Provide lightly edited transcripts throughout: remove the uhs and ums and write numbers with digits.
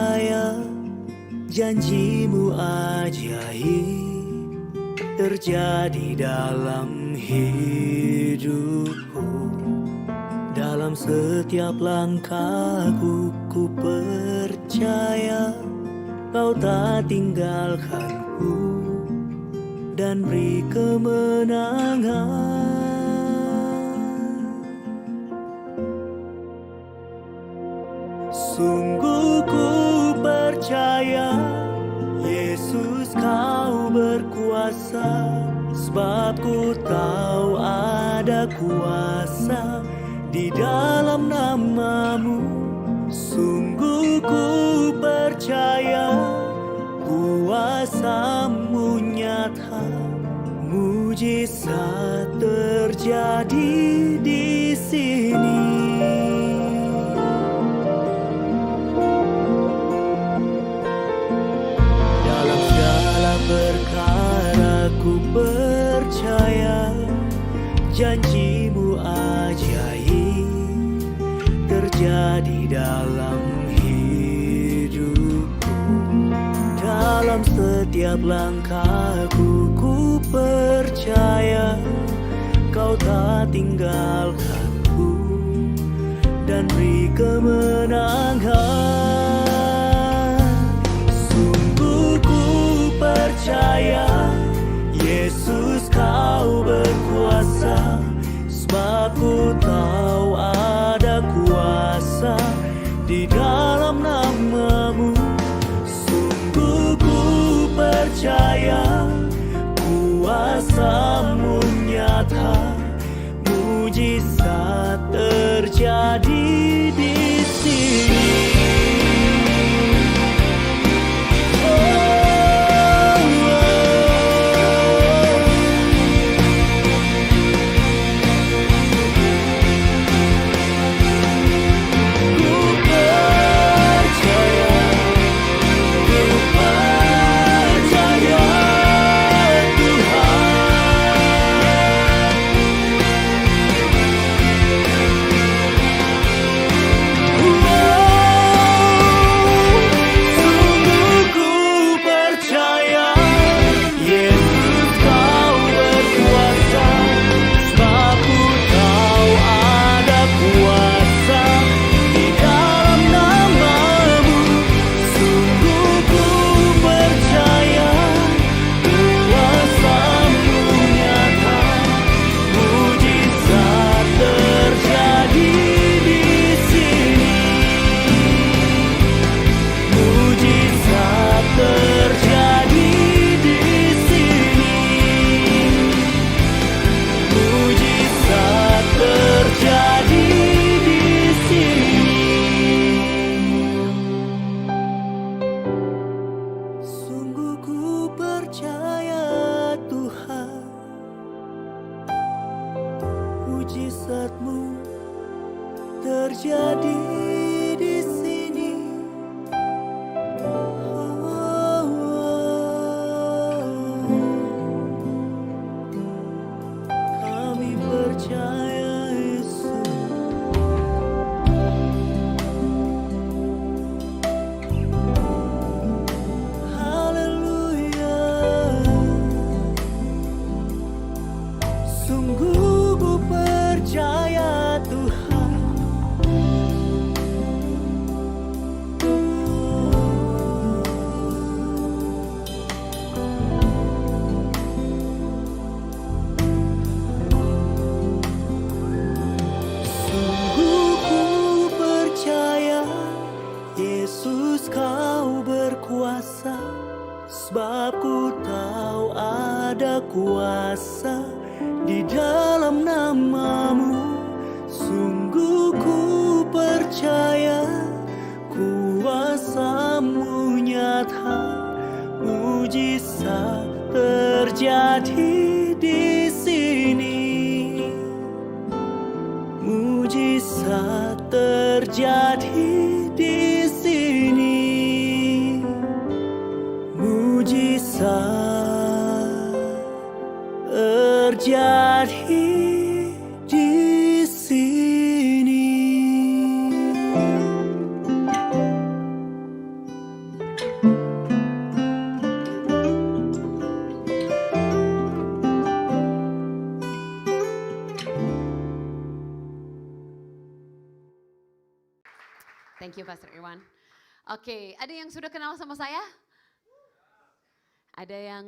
percaya janjimu ajaib terjadi dalam hidupku. Dalam setiap langkahku ku percaya Kau tak tinggalkanku dan beri kemenangan. Sungguh ku percaya Yesus Kau berkuasa, sebab ku tahu ada kuasa di dalam nama-Mu. Sungguh ku percaya kuasa-Mu nyata, mujizat terjadi di sini. Dalam segala perkara ku percaya janji-Mu ajaib terjadi dalam hidupku. Dalam setiap langkahku ku percaya Kau tak tinggalkanku dan beri kemenangan. Sungguh ku percaya Yesus Kau berkuasa, sebab ku tahu ada kuasa di dalam nama-Mu. Sungguh ku percaya kuasa-Mu nyata, mujizat terjadi di sini. Mujizat-Mu terjadi di sini. Kami percaya Yesus. Haleluya. Sungguh ku percaya Tuhan. Sungguh ku percaya Yesus Kau berkuasa, sebab ku tahu ada kuasa di dalam nama-Mu. Sungguh ku percaya kuasa-Mu nyata, mujizat terjadi di sini. Mujizat terjadi di sini. Mujizat terjadi di sini. Oke, ada yang sudah kenal sama saya? Ada yang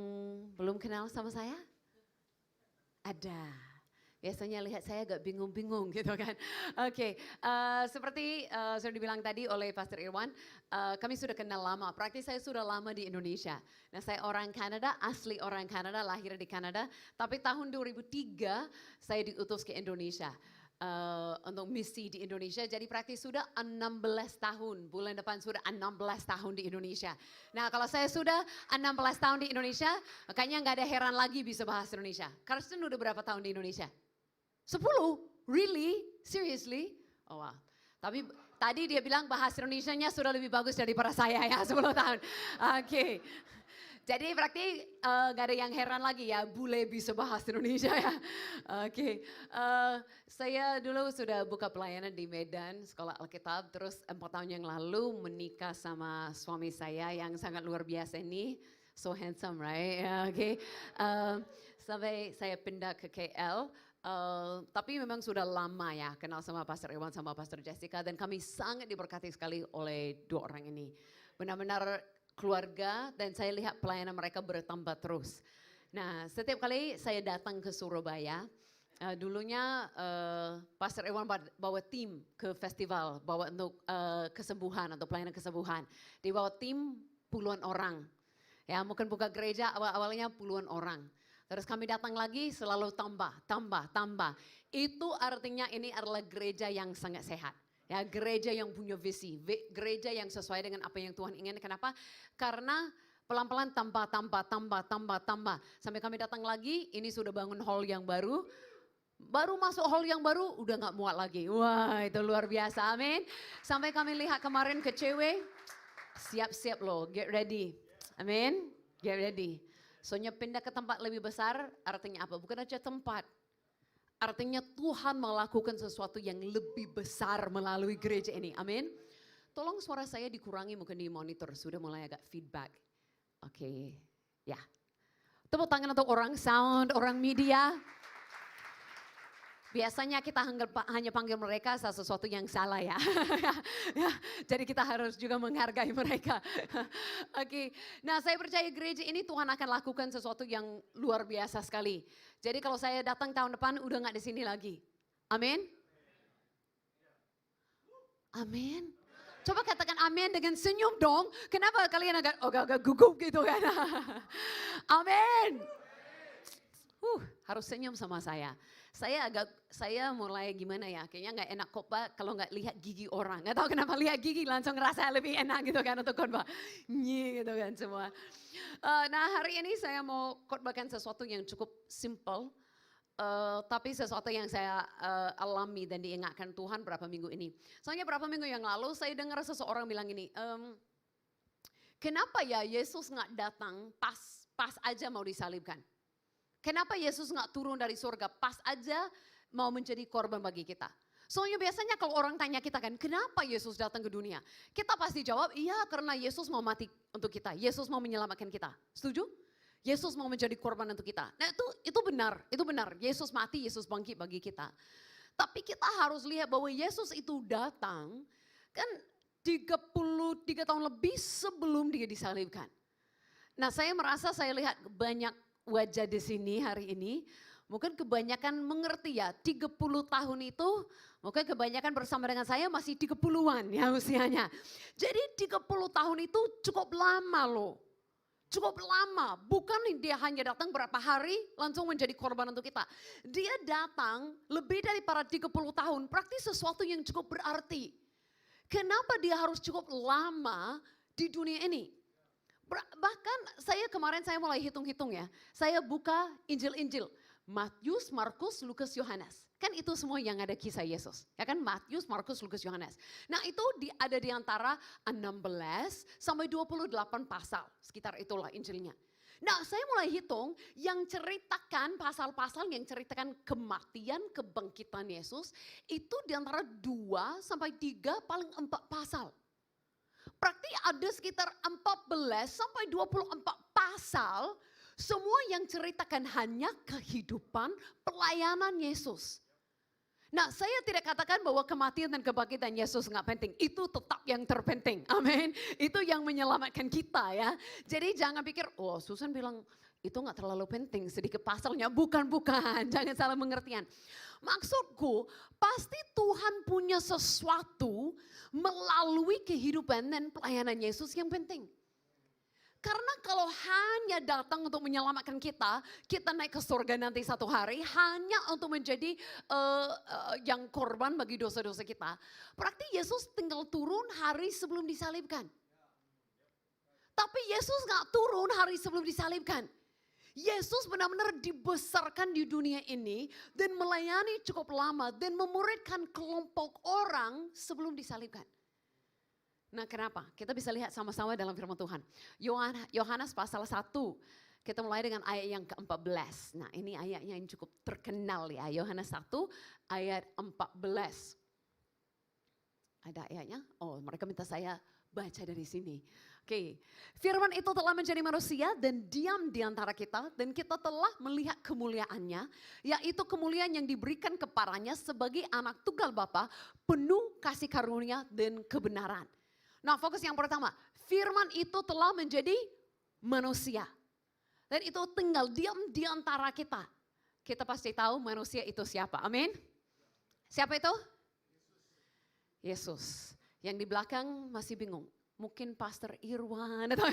belum kenal sama saya? Ada. Biasanya lihat saya agak bingung-bingung gitu kan. Oke, seperti sudah dibilang tadi oleh Pastor Irwan, kami sudah kenal lama. Praktis saya sudah lama di Indonesia. Nah, saya orang Kanada, asli orang Kanada, lahir di Kanada. Tapi tahun 2003 saya diutus ke Indonesia. Untuk misi di Indonesia, jadi praktis sudah 16 tahun, bulan depan sudah 16 tahun di Indonesia. Nah, kalau saya sudah 16 tahun di Indonesia, kayaknya nggak ada heran lagi bisa bahasa Indonesia. Karsten udah berapa tahun di Indonesia? 10? Really? Seriously? Oh wow. Tapi tadi dia bilang bahasa Indonesianya sudah lebih bagus daripada saya ya, 10 tahun. Oke. Jadi berarti gak ada yang heran lagi ya, bule bisa bahasa Indonesia ya. Oke. Saya dulu sudah buka pelayanan di Medan, sekolah Alkitab, terus 4 tahun yang lalu menikah sama suami saya yang sangat luar biasa ini. So handsome, right? Oke. Sampai saya pindah ke KL. Tapi memang sudah lama ya kenal sama Pastor Irwan sama Pastor Jessica, dan kami sangat diberkati sekali oleh dua orang ini. Benar-benar keluarga, dan saya lihat pelayanan mereka bertambah terus. Nah, setiap kali saya datang ke Surabaya, dulunya Pastor Irwan bawa tim ke festival, bawa untuk kesembuhan atau pelayanan kesembuhan. Dia bawa tim puluhan orang. Ya, mungkin buka gereja awalnya puluhan orang. Terus kami datang lagi selalu tambah. Itu artinya ini adalah gereja yang sangat sehat. Ya, gereja yang punya visi, gereja yang sesuai dengan apa yang Tuhan ingin. Kenapa? Karena pelan-pelan tambah. Sampai kami datang lagi, ini sudah bangun hall yang baru. Baru masuk hall yang baru, udah gak muat lagi. Wah, itu luar biasa, amin. Sampai kami lihat kemarin ke cewek, siap-siap loh, get ready. Amin, get ready. Soalnya pindah ke tempat lebih besar, artinya apa? Bukan aja tempat. Artinya Tuhan melakukan sesuatu yang lebih besar melalui gereja ini. Amin. Tolong suara saya dikurangi mungkin di monitor. Sudah mulai agak feedback. Oke. Ya. Tepuk tangan untuk orang sound, orang media. Biasanya kita hanya panggil mereka sesuatu yang salah ya. Ya, jadi kita harus juga menghargai mereka. Oke. Nah, saya percaya gereja ini Tuhan akan lakukan sesuatu yang luar biasa sekali. Jadi kalau saya datang tahun depan udah gak di sini lagi. Amin. Amin. Coba katakan amin dengan senyum dong. Kenapa kalian agak gugup gitu kan? Amin. Harus senyum sama saya. Saya mulai gimana ya, kayaknya nggak enak khotbah kalau nggak lihat gigi orang. Nggak tahu kenapa lihat gigi langsung ngerasa lebih enak gitu kan untuk khotbah. Gitu kan semua. Nah, hari ini saya mau khotbahkan sesuatu yang cukup simple. Tapi sesuatu yang saya alami dan diingatkan Tuhan berapa minggu ini. Soalnya berapa minggu yang lalu saya dengar seseorang bilang ini, kenapa ya Yesus nggak datang pas aja mau disalibkan? Kenapa Yesus nggak turun dari surga pas aja mau menjadi korban bagi kita? Soalnya biasanya kalau orang tanya kita kan, kenapa Yesus datang ke dunia? Kita pasti jawab, iya karena Yesus mau mati untuk kita. Yesus mau menyelamatkan kita. Setuju? Yesus mau menjadi korban untuk kita. Nah itu benar. Yesus mati, Yesus bangkit bagi kita. Tapi kita harus lihat bahwa Yesus itu datang kan 33 tahun lebih sebelum dia disalibkan. Nah, saya merasa saya lihat banyak wajah di sini hari ini, mungkin kebanyakan mengerti ya, 30 tahun itu mungkin kebanyakan bersama dengan saya masih 30-an ya usianya. Jadi 30 tahun itu cukup lama loh, cukup lama. Bukan dia hanya datang berapa hari langsung menjadi korban untuk kita. Dia datang lebih daripada 30 tahun, praktis sesuatu yang cukup berarti. Kenapa dia harus cukup lama di dunia ini? Bahkan kemarin saya mulai hitung-hitung ya. Saya buka Injil-Injil. Matius, Markus, Lukas, Yohanes. Kan itu semua yang ada kisah Yesus. Ya kan Matius, Markus, Lukas, Yohanes. Nah itu ada di antara 16 sampai 28 pasal. Sekitar itulah Injilnya. Nah saya mulai hitung yang ceritakan pasal-pasal yang ceritakan kematian, kebangkitan Yesus. Itu di antara 2 sampai 3 paling 4 pasal. Berarti ada sekitar 14 sampai 24 pasal semua yang ceritakan hanya kehidupan pelayanan Yesus. Nah, saya tidak katakan bahwa kematian dan kebangkitan Yesus nggak penting. Itu tetap yang terpenting. Amin. Itu yang menyelamatkan kita ya. Jadi jangan pikir, oh Susan bilang itu nggak terlalu penting. Sedikit pasalnya. Bukan. Jangan salah pengertian. Maksudku, pasti Tuhan punya sesuatu melalui kehidupan dan pelayanan Yesus yang penting. Karena kalau hanya datang untuk menyelamatkan kita naik ke surga nanti satu hari hanya untuk menjadi yang korban bagi dosa-dosa kita. Berarti Yesus tinggal turun hari sebelum disalibkan. Tapi Yesus gak turun hari sebelum disalibkan. Yesus benar-benar dibesarkan di dunia ini dan melayani cukup lama dan memuridkan kelompok orang sebelum disalibkan. Nah kenapa? Kita bisa lihat sama-sama dalam firman Tuhan. Yohanes pasal 1, kita mulai dengan ayat yang ke-14. Nah ini ayatnya yang cukup terkenal ya. Yohanes 1 ayat 14. Ada ayatnya? Oh mereka minta saya baca dari sini. Oke, firman itu telah menjadi manusia dan diam di antara kita. Dan kita telah melihat kemuliaannya, yaitu kemuliaan yang diberikan kepadanya sebagai anak tunggal Bapa, penuh kasih karunia dan kebenaran. Nah fokus yang pertama, firman itu telah menjadi manusia. Dan itu tinggal diam di antara kita. Kita pasti tahu manusia itu siapa, amin. Siapa itu? Yesus. Yang di belakang masih bingung. Mungkin Pastor Irwan atau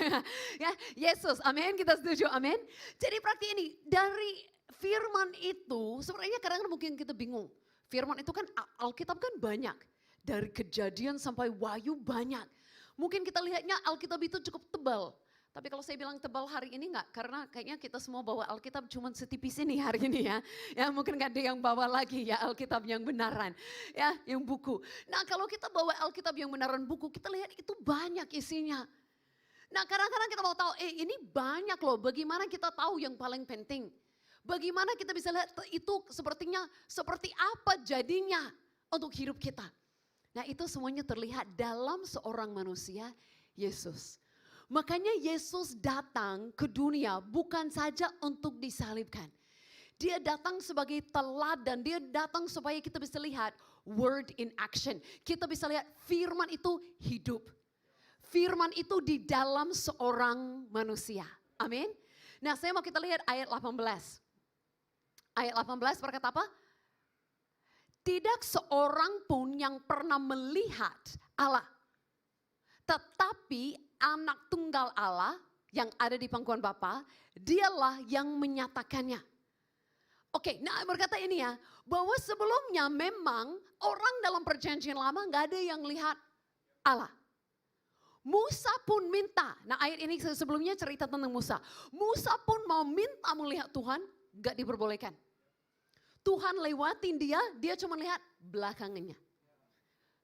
ya Yesus, amin, kita setuju, amin. Jadi berarti ini dari firman itu sebenarnya kadang-kadang mungkin kita bingung. Firman itu kan Alkitab kan banyak. Dari Kejadian sampai Wahyu banyak. Mungkin kita lihatnya Alkitab itu cukup tebal. Tapi kalau saya bilang tebal hari ini enggak, karena kayaknya kita semua bawa Alkitab cuma setipis ini hari ini ya. Ya mungkin gak ada yang bawa lagi ya Alkitab yang benaran. Ya yang buku. Nah kalau kita bawa Alkitab yang benaran buku, kita lihat itu banyak isinya. Nah kadang-kadang kita mau tahu, ini banyak loh, bagaimana kita tahu yang paling penting. Bagaimana kita bisa lihat itu sepertinya, seperti apa jadinya untuk hidup kita. Nah itu semuanya terlihat dalam seorang manusia, Yesus. Makanya Yesus datang ke dunia bukan saja untuk disalibkan. Dia datang sebagai teladan, dia datang supaya kita bisa lihat word in action. Kita bisa lihat firman itu hidup. Firman itu di dalam seorang manusia. Amin. Nah saya mau kita lihat ayat 18. Ayat 18 berkata apa? Tidak seorang pun yang pernah melihat Allah. Tetapi anak tunggal Allah yang ada di pangkuan Bapa, dialah yang menyatakannya. Oke, nah berkata ini ya, bahwa sebelumnya memang orang dalam perjanjian lama gak ada yang lihat Allah. Musa pun minta, nah ayat ini sebelumnya cerita tentang Musa. Musa pun mau minta melihat Tuhan, gak diperbolehkan. Tuhan lewatin dia cuma lihat belakangnya.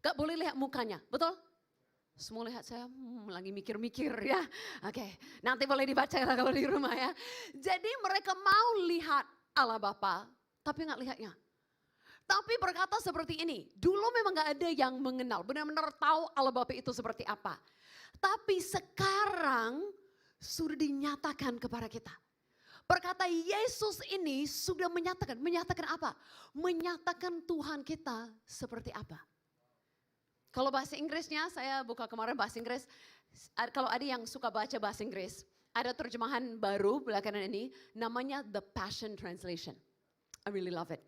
Gak boleh lihat mukanya, betul? Semua lihat saya lagi mikir-mikir ya. Oke, nanti boleh dibaca kalau di rumah ya. Jadi mereka mau lihat Allah Bapa, tapi gak lihatnya. Tapi berkata seperti ini, dulu memang gak ada yang mengenal, benar-benar tahu Allah Bapa itu seperti apa. Tapi sekarang sudah dinyatakan kepada kita. Berkata Yesus ini sudah menyatakan apa? Menyatakan Tuhan kita seperti apa. Kalau bahasa Inggrisnya, saya buka kemarin bahasa Inggris. Kalau ada yang suka baca bahasa Inggris, ada terjemahan baru belakangan ini, namanya The Passion Translation. I really love it.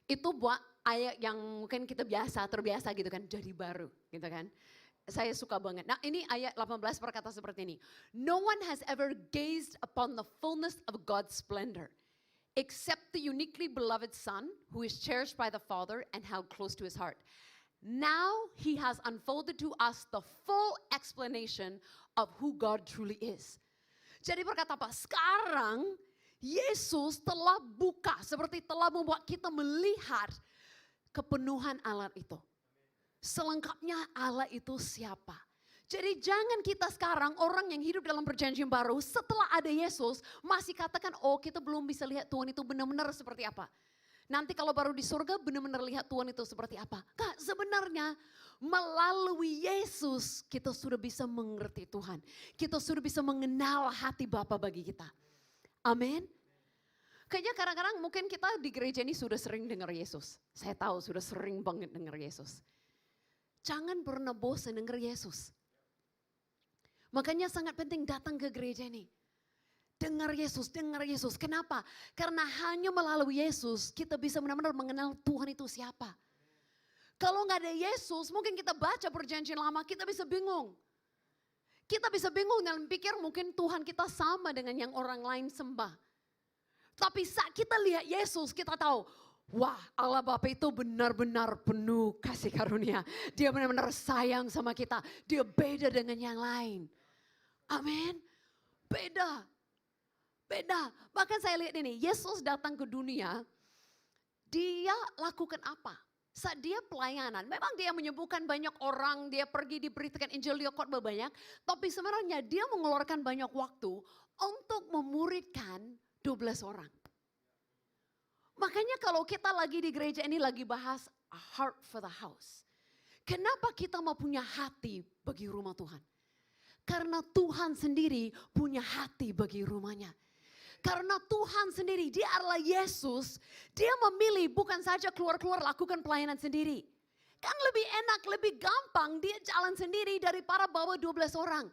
Itu buat ayat yang mungkin kita terbiasa gitu kan, jadi baru gitu kan. Saya suka banget. Nah ini ayat 18 berkata seperti ini. No one has ever gazed upon the fullness of God's splendor, except the uniquely beloved Son, who is cherished by the Father and held close to his heart. Now he has unfolded to us the full explanation of who God truly is. Jadi berkata apa? Sekarang Yesus telah buka, seperti telah membuat kita melihat kepenuhan Allah itu. Selengkapnya Allah itu siapa. Jadi jangan kita sekarang orang yang hidup dalam perjanjian baru setelah ada Yesus masih katakan oh kita belum bisa lihat Tuhan itu benar-benar seperti apa. Nanti kalau baru di surga benar-benar lihat Tuhan itu seperti apa. Kak sebenarnya melalui Yesus kita sudah bisa mengerti Tuhan. Kita sudah bisa mengenal hati Bapa bagi kita. Amin. Kayaknya kadang-kadang mungkin kita di gereja ini sudah sering dengar Yesus. Saya tahu sudah sering banget dengar Yesus. Jangan pernah bosan dengar Yesus. Makanya sangat penting datang ke gereja ini. Dengar Yesus, dengar Yesus. Kenapa? Karena hanya melalui Yesus kita bisa benar-benar mengenal Tuhan itu siapa. Kalau nggak ada Yesus, mungkin kita baca perjanjian lama, kita bisa bingung. Kita bisa bingung dan pikir mungkin Tuhan kita sama dengan yang orang lain sembah. Tapi saat kita lihat Yesus, kita tahu, wah Allah Bapa itu benar-benar penuh kasih karunia. Dia benar-benar sayang sama kita. Dia beda dengan yang lain. Amin. Beda. Beda. Bahkan saya lihat ini, Yesus datang ke dunia, dia lakukan apa? Saat dia pelayanan, memang dia menyembuhkan banyak orang, dia pergi diberitakan Injil, dia khotbah banyak. Tapi sebenarnya dia mengeluarkan banyak waktu untuk memuridkan 12 orang. Makanya kalau kita lagi di gereja ini lagi bahas a heart for the house. Kenapa kita mau punya hati bagi rumah Tuhan? Karena Tuhan sendiri punya hati bagi rumahnya. Karena Tuhan sendiri, dia adalah Yesus. Dia memilih bukan saja keluar-keluar lakukan pelayanan sendiri. Kan lebih enak, lebih gampang dia jalan sendiri daripada bawa 12 orang.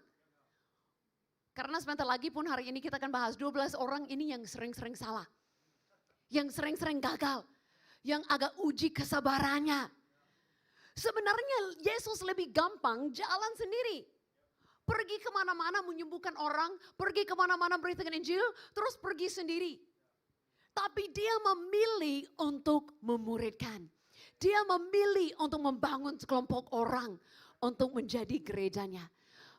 Karena sebentar lagi pun hari ini kita akan bahas 12 orang ini yang sering-sering salah. Yang sering-sering gagal. Yang agak uji kesabarannya. Sebenarnya Yesus lebih gampang jalan sendiri. Pergi kemana-mana menyembuhkan orang. Pergi kemana-mana beritakan Injil. Terus pergi sendiri. Tapi dia memilih untuk memuridkan. Dia memilih untuk membangun sekelompok orang. Untuk menjadi gerejanya.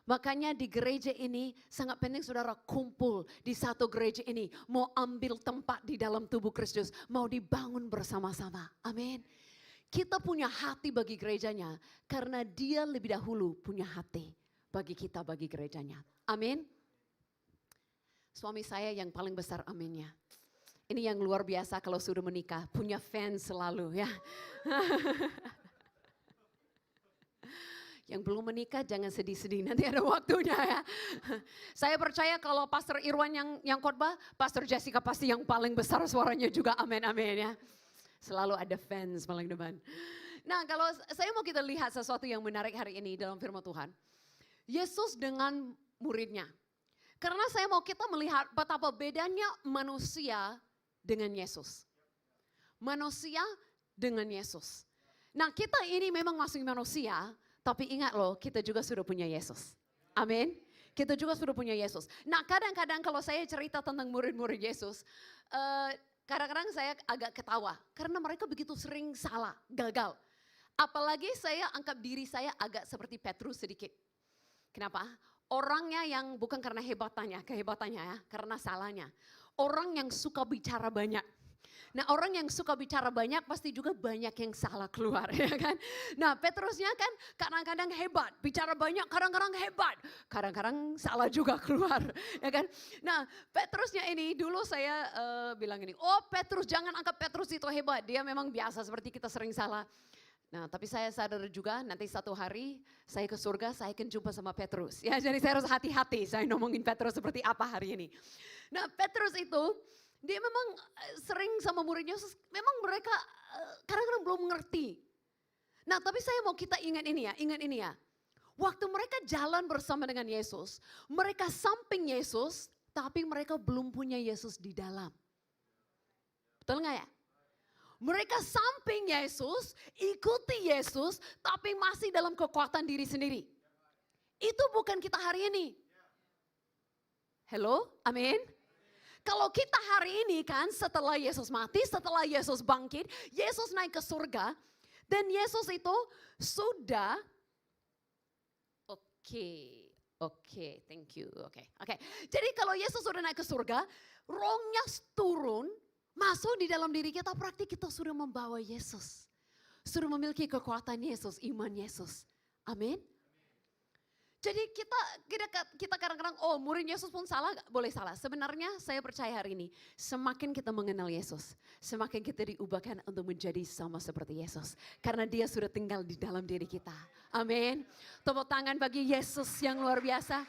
Makanya di gereja ini sangat penting saudara kumpul di satu gereja ini. Mau ambil tempat di dalam tubuh Kristus. Mau dibangun bersama-sama. Amin. Kita punya hati bagi gerejanya. Karena dia lebih dahulu punya hati bagi kita, bagi gerejanya. Amin. Suami saya yang paling besar aminnya. Ini yang luar biasa kalau sudah menikah. Punya fans selalu ya. Yang belum menikah jangan sedih-sedih, nanti ada waktunya ya. Saya percaya kalau Pastor Irwan yang khotbah, Pastor Jessica pasti yang paling besar suaranya juga, amin amin ya. Selalu ada fans paling depan. Nah kalau saya mau kita lihat sesuatu yang menarik hari ini dalam firman Tuhan. Yesus dengan muridnya. Karena saya mau kita melihat betapa bedanya manusia dengan Yesus. Manusia dengan Yesus. Nah kita ini memang masih manusia. Tapi ingat loh, kita juga sudah punya Yesus. Amin. Kita juga sudah punya Yesus. Nah kadang-kadang kalau saya cerita tentang murid-murid Yesus, kadang-kadang saya agak ketawa. Karena mereka begitu sering salah, gagal. Apalagi saya anggap diri saya agak seperti Petrus sedikit. Kenapa? Orangnya yang bukan karena kehebatannya ya, karena salahnya. Orang yang suka bicara banyak. Nah orang yang suka bicara banyak pasti juga banyak yang salah keluar ya kan. Nah Petrusnya kan kadang-kadang hebat, bicara banyak kadang-kadang hebat. Kadang-kadang salah juga keluar ya kan. Nah Petrusnya ini dulu saya bilang ini, oh Petrus jangan anggap Petrus itu hebat. Dia memang biasa seperti kita sering salah. Nah tapi saya sadar juga nanti satu hari saya ke surga saya akan jumpa sama Petrus. Ya jadi saya harus hati-hati saya ngomongin Petrus seperti apa hari ini. Nah Petrus itu dia memang sering sama muridnya, memang mereka kadang-kadang belum mengerti. Nah tapi saya mau kita ingat ini ya. Waktu mereka jalan bersama dengan Yesus, mereka samping Yesus, tapi mereka belum punya Yesus di dalam. Betul nggak ya? Mereka samping Yesus, ikuti Yesus, tapi masih dalam kekuatan diri sendiri. Itu bukan kita hari ini. Hello, amin. Kalau kita hari ini kan setelah Yesus mati, setelah Yesus bangkit, Yesus naik ke surga. Dan Yesus itu sudah, oke, thank you. Oke. Jadi kalau Yesus sudah naik ke surga, rohnya turun, masuk di dalam diri kita, berarti kita sudah membawa Yesus. Sudah memiliki kekuatan Yesus, iman Yesus. Amin. Jadi kita kadang-kadang, oh murid Yesus pun salah, boleh salah. Sebenarnya saya percaya hari ini, semakin kita mengenal Yesus, semakin kita diubahkan untuk menjadi sama seperti Yesus. Karena dia sudah tinggal di dalam diri kita. Amin. Tepuk tangan bagi Yesus yang luar biasa.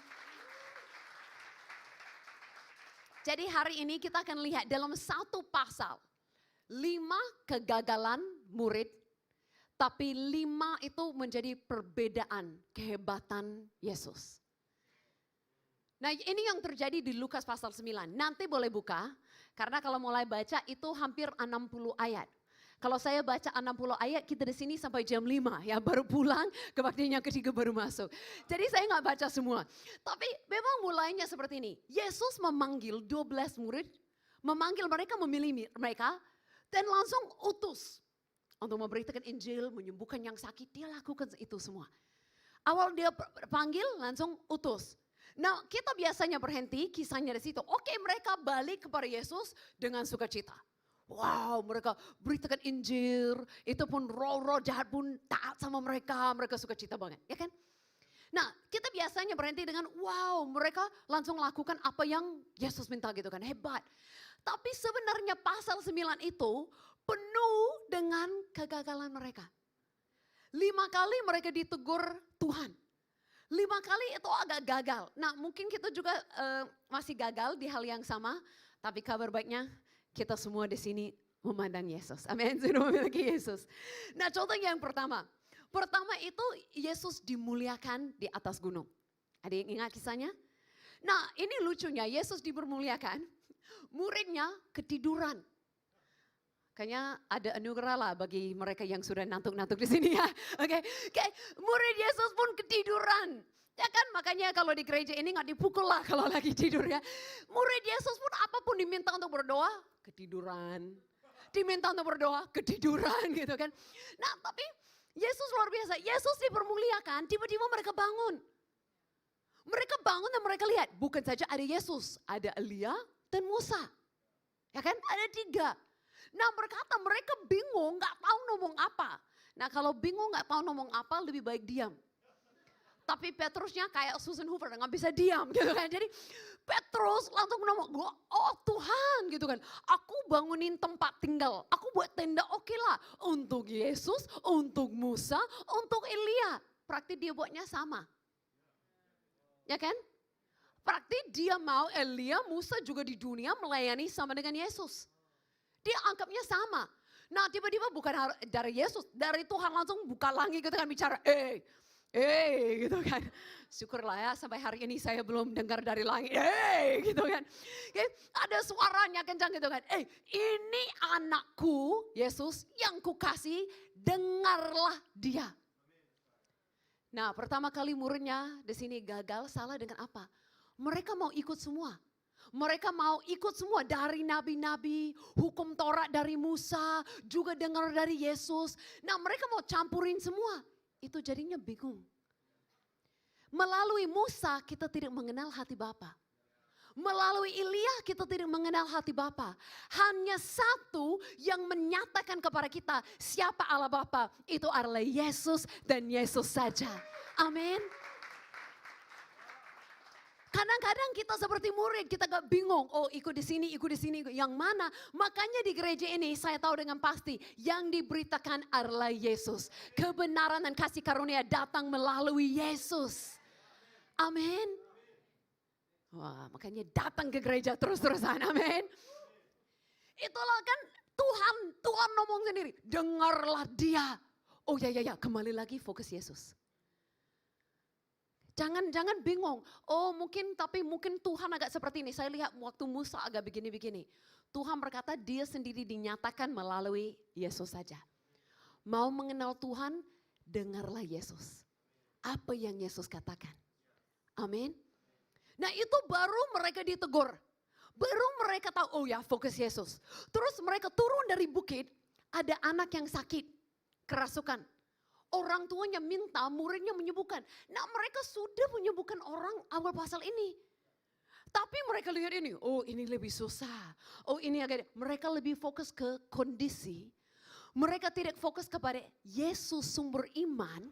Jadi hari ini kita akan lihat dalam satu pasal. 5 kegagalan murid, tapi 5 itu menjadi perbedaan kehebatan Yesus. Nah ini yang terjadi di Lukas pasal 9. Nanti boleh buka, karena kalau mulai baca itu hampir 60 ayat. Kalau saya baca 60 ayat, kita di sini sampai jam 5 ya, baru pulang, kebaktian yang ketiga baru masuk. Jadi saya nggak baca semua. Tapi memang mulainya seperti ini. Yesus memanggil 12 murid, memanggil mereka, memilih mereka, dan langsung utus. Untuk memberitakan Injil, menyembuhkan yang sakit, dia lakukan itu semua. Awal dia panggil, langsung utus. Nah kita biasanya berhenti, kisahnya di situ. Oke, mereka balik kepada Yesus dengan sukacita. Wow, mereka beritakan Injil, itu pun roh-roh jahat pun taat sama mereka sukacita banget, ya kan? Nah, kita biasanya berhenti dengan wow, mereka langsung lakukan apa yang Yesus minta gitu kan, hebat. Tapi sebenarnya pasal 9 itu penuh dengan kegagalan mereka. 5 kali mereka ditegur Tuhan. 5 kali itu agak gagal. Nah, mungkin kita juga masih gagal di hal yang sama, tapi kabar baiknya kita semua di sini memandang Yesus. Amin, sudah memiliki Yesus. Nah contoh yang pertama. Pertama itu Yesus dimuliakan di atas gunung. Ada yang ingat kisahnya? Nah ini lucunya, Yesus dipermuliakan, muridnya ketiduran. Kayaknya ada anugerah lah bagi mereka yang sudah nantuk-nantuk di sini ya. Oke, murid Yesus pun ketiduran. Ya kan, makanya kalau di gereja ini nggak dipukul lah kalau lagi tidur ya. Murid Yesus pun apapun diminta untuk berdoa, ketiduran. Diminta untuk berdoa, ketiduran gitu kan. Nah tapi Yesus luar biasa, Yesus dipermuliakan, tiba-tiba mereka bangun. Mereka bangun dan mereka lihat, bukan saja ada Yesus, ada Elia dan Musa. Ya kan, ada 3. Nah berkata mereka bingung, nggak tahu ngomong apa. Nah kalau bingung nggak tahu ngomong apa, lebih baik diam. Tapi Petrusnya kayak Susan Hoover, nggak bisa diam gitu kan. Jadi Petrus langsung ngomong, oh Tuhan gitu kan. Aku bangunin tempat tinggal, aku buat tenda oke lah. Untuk Yesus, untuk Musa, untuk Elia. Praktis dia buatnya sama. Ya kan? Praktis dia mau Elia, Musa juga di dunia melayani sama dengan Yesus. Dia anggapnya sama. Nah tiba-tiba bukan dari Yesus, dari Tuhan langsung buka langit gitu kan bicara, gitu kan. Syukurlah ya sampai hari ini saya belum dengar dari langit. Gitu kan. Ada suaranya kencang gitu kan. Ini anakku Yesus yang kukasih, dengarlah dia. Nah pertama kali muridnya di sini gagal, salah dengan apa? Mereka mau ikut semua. Mereka mau ikut semua dari nabi-nabi, hukum Taurat dari Musa, juga dengar dari Yesus. Nah mereka mau campurin semua. Itu jadinya bingung. Melalui Musa kita tidak mengenal hati Bapa. Melalui Elia kita tidak mengenal hati Bapa. Hanya satu yang menyatakan kepada kita siapa Allah Bapa. Itu adalah Yesus dan Yesus saja. Amin. Kadang-kadang kita seperti murid, kita gak bingung. Oh ikut di sini, yang mana? Makanya di gereja ini saya tahu dengan pasti yang diberitakan adalah Yesus. Kebenaran dan kasih karunia datang melalui Yesus. Amin. Wah makanya datang ke gereja terus-terusan, amin. Itulah kan Tuhan ngomong sendiri, dengarlah dia. Oh ya, kembali lagi fokus Yesus. Jangan bingung. Oh mungkin Tuhan agak seperti ini. Saya lihat waktu Musa agak begini-begini. Tuhan berkata dia sendiri dinyatakan melalui Yesus saja. Mau mengenal Tuhan, dengarlah Yesus. Apa yang Yesus katakan. Amin. Nah itu baru mereka ditegur. Baru mereka tahu, oh ya fokus Yesus. Terus mereka turun dari bukit, ada anak yang sakit, kerasukan. Orang tuanya minta, muridnya menyembuhkan. Nah mereka sudah menyembuhkan orang awal pasal ini. Tapi mereka lihat ini, oh ini lebih susah. Oh ini agak, mereka lebih fokus ke kondisi. Mereka tidak fokus kepada Yesus sumber iman.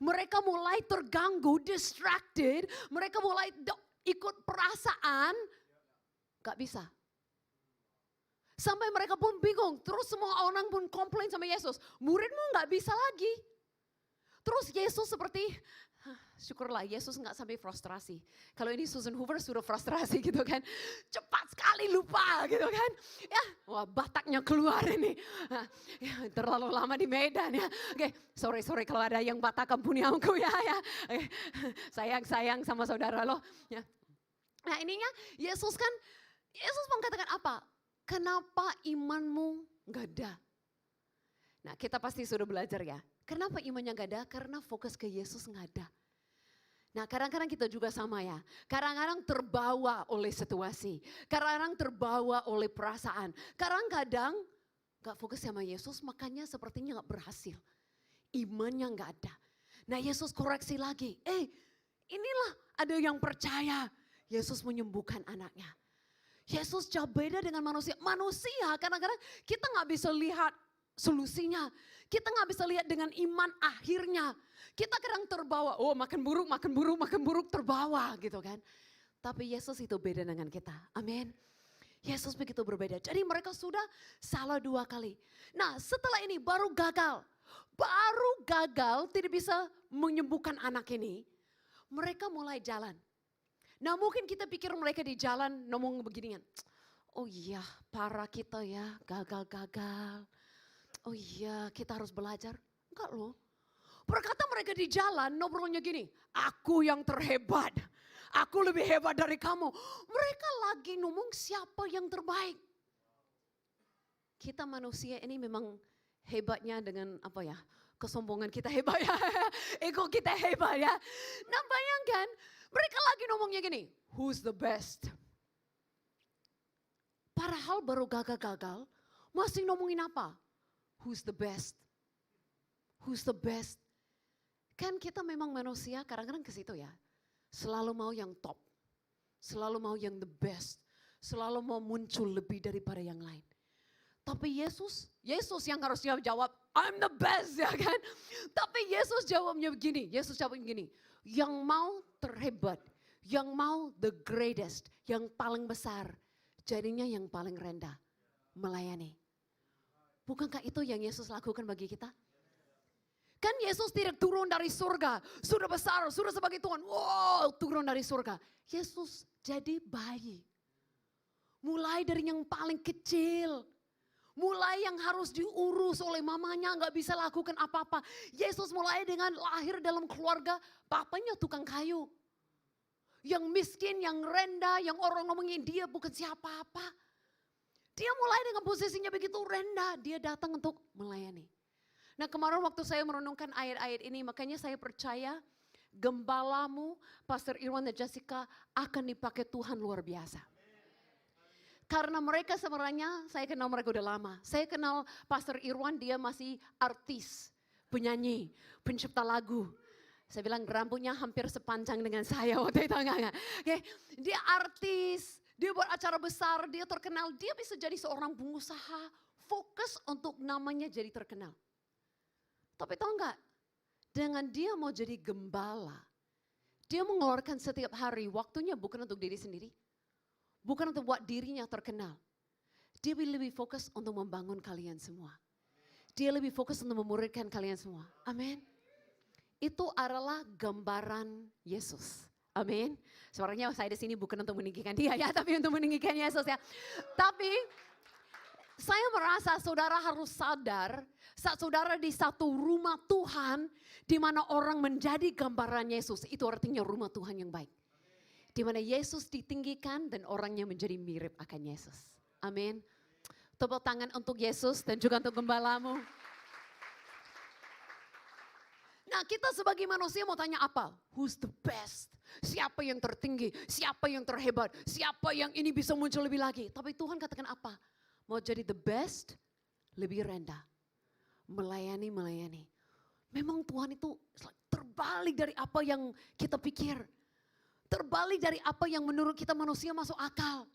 Mereka mulai terganggu, distracted. Mereka mulai ikut perasaan. Gak bisa. Sampai mereka pun bingung, terus semua orang pun komplain sama Yesus. Muridmu gak bisa lagi. Terus Yesus seperti, Syukurlah Yesus nggak sampai frustrasi. Kalau ini Susan Hoover sudah frustrasi gitu kan. Cepat sekali lupa gitu kan. Ya, wah Bataknya keluar ini. Ya, terlalu lama di Medan ya. Oke, sorry kalau ada yang Batak kampung aku ya. Oke, sayang sama saudara lo. Ya. Nah ininya Yesus mengatakan apa? Kenapa imanmu nggak ada? Nah kita pasti sudah belajar ya. Kenapa imannya nggak ada? Karena fokus ke Yesus nggak ada. Nah kadang-kadang kita juga sama ya. Kadang-kadang terbawa oleh situasi. Kadang-kadang terbawa oleh perasaan. Kadang-kadang nggak fokus sama Yesus makanya sepertinya nggak berhasil. Imannya nggak ada. Nah Yesus koreksi lagi. Inilah ada yang percaya. Yesus menyembuhkan anaknya. Yesus jauh beda dengan manusia. Manusia kadang-kadang kita nggak bisa lihat solusinya. Kita nggak bisa lihat dengan iman akhirnya. Kita kadang terbawa, makan buruk terbawa gitu kan. Tapi Yesus itu beda dengan kita. Amin. Yesus begitu berbeda. Jadi mereka sudah salah 2 kali. Nah setelah ini baru gagal. Tidak bisa menyembuhkan anak ini. Mereka mulai jalan. Nah mungkin kita pikir mereka di jalan ngomong beginian. Oh iya parah kita ya gagal. Oh iya kita harus belajar. Enggak loh. Berkata mereka di jalan ngobrolnya gini. Aku yang terhebat. Aku lebih hebat dari kamu. Mereka lagi ngomong siapa yang terbaik. Kita manusia ini memang hebatnya dengan apa ya. Kesombongan kita hebat ya. Ego kita hebat ya. Nah bayangkan mereka lagi ngomongnya gini. Who's the best? Padahal baru gagal. Masih ngomongin apa? Who's the best? Who's the best? Kan kita memang manusia kadang-kadang ke situ ya. Selalu mau yang top. Selalu mau yang the best. Selalu mau muncul lebih daripada yang lain. Tapi Yesus yang harusnya jawab, I'm the best ya kan. Tapi Yesus jawabnya begini, yang mau terhebat, yang mau the greatest, yang paling besar, jadinya yang paling rendah, melayani. Bukankah itu yang Yesus lakukan bagi kita? Kan Yesus tidak turun dari surga, sudah besar, sudah sebagai Tuhan, turun dari surga. Yesus jadi bayi. Mulai dari yang paling kecil. Mulai yang harus diurus oleh mamanya gak bisa lakukan apa-apa. Yesus mulai dengan lahir dalam keluarga papanya tukang kayu. Yang miskin, yang rendah, yang orang ngomongin dia bukan siapa-apa. Dia mulai dengan posisinya begitu rendah, dia datang untuk melayani. Nah kemarin waktu saya merenungkan ayat-ayat ini, makanya saya percaya gembalamu, Pastor Irwan dan Jessica akan dipakai Tuhan luar biasa. Karena mereka sebenarnya, saya kenal mereka udah lama. Saya kenal Pastor Irwan, dia masih artis, penyanyi, pencipta lagu. Saya bilang rambutnya hampir sepanjang dengan saya waktu itu. Enggak. Okay. Dia artis, dia buat acara besar, dia terkenal. Dia bisa jadi seorang pengusaha, fokus untuk namanya jadi terkenal. Tapi tahu enggak, dengan dia mau jadi gembala, dia mengeluarkan setiap hari waktunya bukan untuk diri sendiri. Bukan untuk buat dirinya terkenal. Dia lebih fokus untuk membangun kalian semua. Dia lebih fokus untuk memuridkan kalian semua. Amin. Itu adalah gambaran Yesus. Amin. Sebenarnya saya di sini bukan untuk meninggikan dia ya, tapi untuk meninggikan Yesus ya. Tapi saya merasa saudara harus sadar, saat saudara di satu rumah Tuhan, di mana orang menjadi gambaran Yesus, itu artinya rumah Tuhan yang baik. Di mana Yesus ditinggikan dan orangnya menjadi mirip akan Yesus. Amin. Tepuk tangan untuk Yesus dan juga untuk gembalamu. Nah kita sebagai manusia mau tanya apa? Who's the best? Siapa yang tertinggi? Siapa yang terhebat? Siapa yang ini bisa muncul lebih lagi? Tapi Tuhan katakan apa? Mau jadi the best? Lebih rendah. Melayani. Memang Tuhan itu terbalik dari apa yang kita pikir. Terbalik dari apa yang menurut kita manusia masuk akal.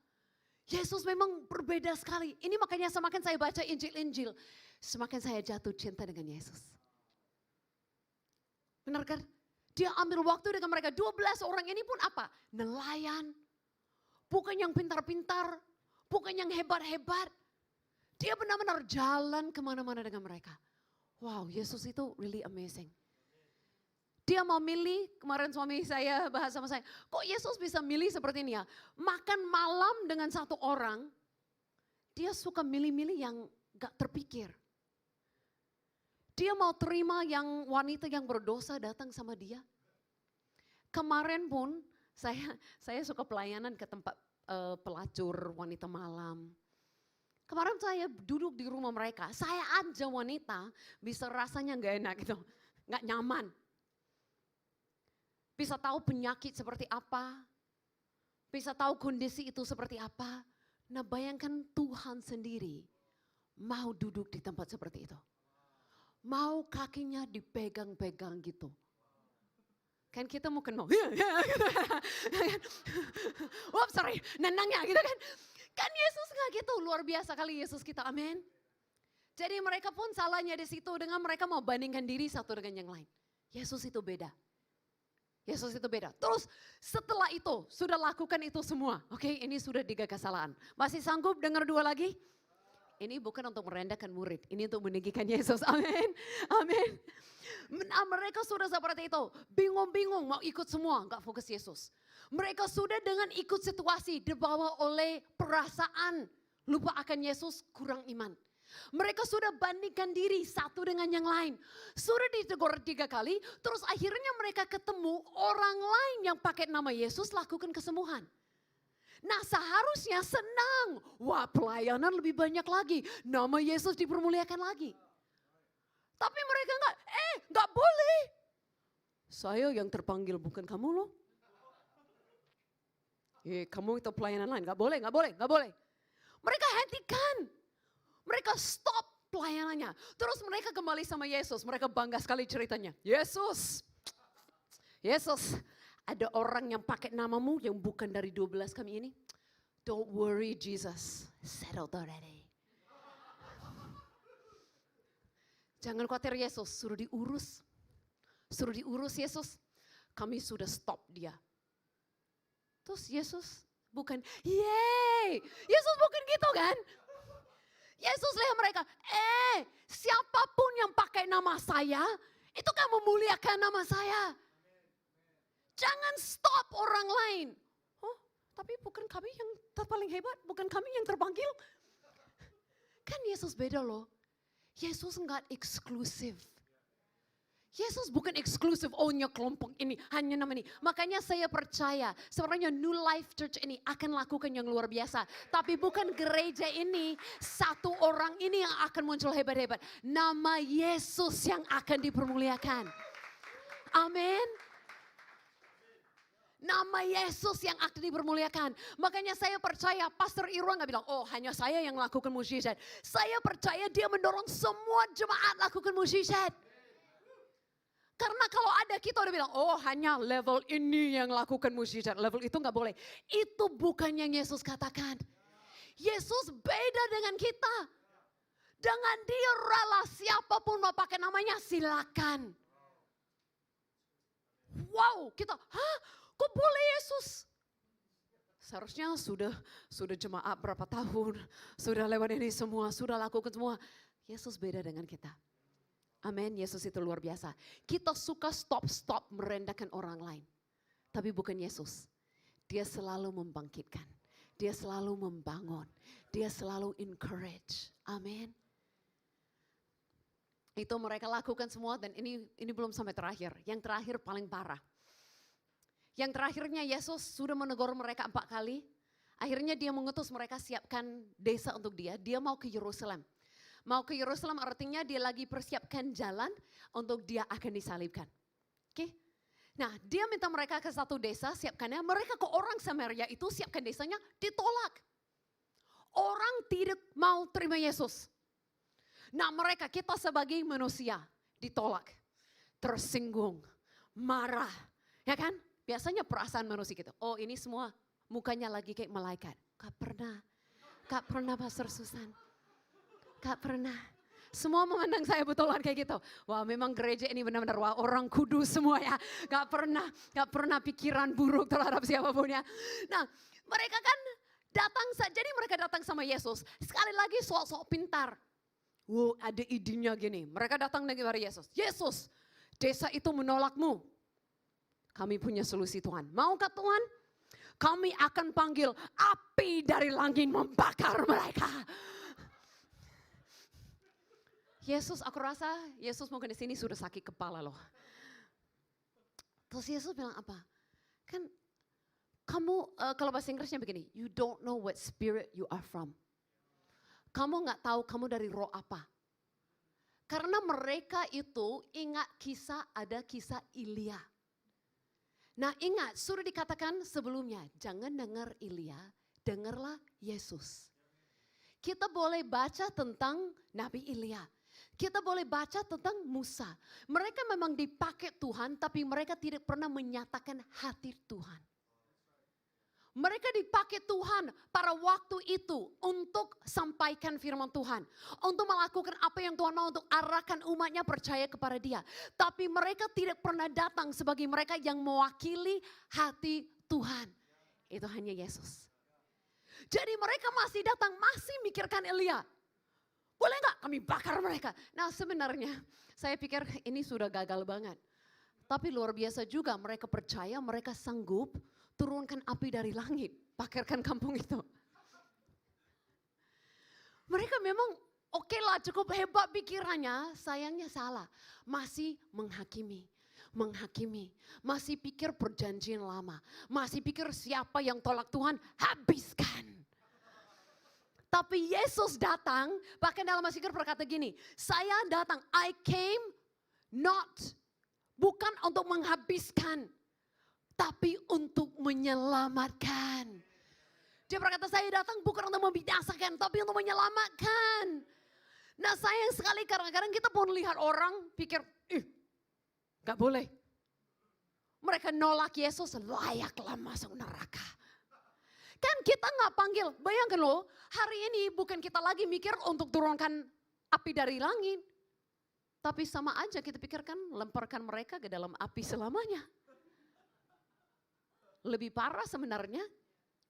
Yesus memang berbeda sekali. Ini makanya semakin saya baca Injil-Injil, semakin saya jatuh cinta dengan Yesus. Benar kan? Dia ambil waktu dengan mereka. 12 orang ini pun apa? Nelayan. Bukan yang pintar-pintar. Bukan yang hebat-hebat. Dia benar-benar jalan kemana-mana dengan mereka. Wow, Yesus itu really amazing. Dia mau milih, kemarin suami saya bahas sama saya, kok Yesus bisa milih seperti ini ya? Makan malam dengan satu orang, dia suka milih-milih yang gak terpikir. Dia mau terima yang wanita yang berdosa datang sama dia. Kemarin pun saya suka pelayanan ke tempat pelacur wanita malam. Kemarin saya duduk di rumah mereka, saya aja wanita bisa rasanya gak enak gitu, gak nyaman. Bisa tahu penyakit seperti apa, bisa tahu kondisi itu seperti apa. Nah bayangkan Tuhan sendiri mau duduk di tempat seperti itu. Mau kakinya dipegang-pegang gitu. Kan kita mungkin mau, whoops sorry, nendangnya gitu kan. Kan Yesus gak gitu, luar biasa kali Yesus kita, amin. Jadi mereka pun salahnya di situ dengan mereka mau bandingkan diri satu dengan yang lain. Yesus itu beda. Yesus itu beda. Terus setelah itu, sudah lakukan itu semua. Oke, ini sudah 3 kesalahan. Masih sanggup dengar 2 lagi? Ini bukan untuk merendahkan murid, ini untuk meninggikan Yesus. Amin. Amin. Nah, mereka sudah seperti itu. Bingung-bingung mau ikut semua, enggak fokus Yesus. Mereka sudah dengan ikut situasi dibawa oleh perasaan. Lupa akan Yesus, kurang iman. Mereka sudah bandingkan diri satu dengan yang lain. Sudah ditegur 3 kali, terus akhirnya mereka ketemu orang lain yang pakai nama Yesus lakukan kesembuhan. Nah seharusnya senang, wah pelayanan lebih banyak lagi, nama Yesus dipermuliakan lagi. Tapi mereka enggak boleh. Saya yang terpanggil bukan kamu loh. Kamu itu pelayanan lain, enggak boleh. Mereka hentikan. Mereka stop pelayanannya. Terus mereka kembali sama Yesus. Mereka bangga sekali ceritanya. Yesus, ada orang yang pakai namamu yang bukan dari 12 kami ini. Don't worry Jesus, settled already. Jangan khawatir Yesus, suruh diurus Yesus. Kami sudah stop dia. Terus Yesus bukan, yeay, Yesus bukan gitu kan. Yesus lihat mereka, siapapun yang pakai nama saya, itu kan memuliakan nama saya. Jangan stop orang lain. Oh, tapi bukan kami yang paling hebat, bukan kami yang terpanggil. Kan Yesus beda loh. Yesus enggak eksklusif. Yesus bukan eksklusif, hanya kelompok ini, hanya nama ini. Makanya saya percaya sebenarnya New Life Church ini akan lakukan yang luar biasa. Tapi bukan gereja ini, satu orang ini yang akan muncul hebat-hebat. Nama Yesus yang akan dipermuliakan. Amin. Nama Yesus yang akan dipermuliakan. Makanya saya percaya Pastor Irwan gak bilang, oh hanya saya yang lakukan mukjizat. Saya percaya dia mendorong semua jemaat lakukan mukjizat. Karena kalau ada kita udah bilang, oh hanya level ini yang lakukan mukjizat, level itu gak boleh. Itu bukan yang Yesus katakan. Yesus beda dengan kita. Dengan dia rela siapapun mau pakai namanya silakan. Wow, kita, kok boleh Yesus? Seharusnya sudah jemaat berapa tahun, sudah lewat ini semua, sudah lakukan semua. Yesus beda dengan kita. Amin, Yesus itu luar biasa. Kita suka stop merendahkan orang lain. Tapi bukan Yesus. Dia selalu membangkitkan. Dia selalu membangun. Dia selalu encourage. Amin. Itu mereka lakukan semua dan ini belum sampai terakhir. Yang terakhir paling parah. Yang terakhirnya Yesus sudah menegur mereka 4 kali. Akhirnya dia mengutus mereka siapkan desa untuk dia. Dia mau ke Yerusalem. Mau ke Yerusalem artinya dia lagi persiapkan jalan untuk dia akan disalibkan. Oke. Nah dia minta mereka ke satu desa siapkannya. Mereka ke orang Samaria itu siapkan desanya ditolak. Orang tidak mau terima Yesus. Nah mereka kita sebagai manusia ditolak. Tersinggung. Marah. Ya kan? Biasanya perasaan manusia gitu. Oh ini semua mukanya lagi kayak malaikat. Gak pernah Pastor Susan. Gak pernah. Semua memandang saya betulan kayak gitu. Wah memang gereja ini benar-benar wah orang kudus semua ya. Gak pernah pikiran buruk terhadap siapapun ya. Nah mereka kan jadi mereka datang sama Yesus. Sekali lagi sok-sok pintar. Wow ada idenya gini. Mereka datang kepada Yesus. Yesus desa itu menolakmu. Kami punya solusi Tuhan. Maukah Tuhan? Kami akan panggil api dari langit membakar mereka. Yesus, aku rasa Yesus mungkin di sini sudah sakit kepala loh. Terus Yesus bilang apa? Kan kamu, kalau bahasa Inggrisnya begini, you don't know what spirit you are from. Kamu nggak tahu kamu dari roh apa. Karena mereka itu ingat ada kisah Ilya. Nah ingat, sudah dikatakan sebelumnya, jangan dengar Ilya, dengarlah Yesus. Kita boleh baca tentang Nabi Ilya. Kita boleh baca tentang Musa. Mereka memang dipakai Tuhan, tapi mereka tidak pernah menyatakan hati Tuhan. Mereka dipakai Tuhan pada waktu itu untuk sampaikan firman Tuhan. Untuk melakukan apa yang Tuhan mau, untuk arahkan umatnya percaya kepada dia. Tapi mereka tidak pernah datang sebagai mereka yang mewakili hati Tuhan. Itu hanya Yesus. Jadi mereka masih datang, masih mikirkan Elia. Boleh nggak kami bakar mereka? Nah sebenarnya saya pikir ini sudah gagal banget. Tapi luar biasa juga mereka percaya, mereka sanggup turunkan api dari langit, bakarkan kampung itu. Mereka memang oke lah, cukup hebat pikirannya, sayangnya salah. Masih menghakimi. Masih pikir perjanjian lama. Masih pikir siapa yang tolak Tuhan, habiskan. Tapi Yesus datang, bahkan dalam bahasa Inggris berkata gini, saya datang, I came bukan untuk menghabiskan, tapi untuk menyelamatkan. Dia berkata, saya datang bukan untuk membinasakan, tapi untuk menyelamatkan. Nah sayang sekali kadang-kadang kita pun lihat orang pikir, gak boleh. Mereka nolak Yesus, layaklah masuk neraka. Kan kita gak panggil, bayangkan loh, hari ini bukan kita lagi mikir untuk turunkan api dari langit. Tapi sama aja kita pikirkan lemparkan mereka ke dalam api selamanya. Lebih parah sebenarnya,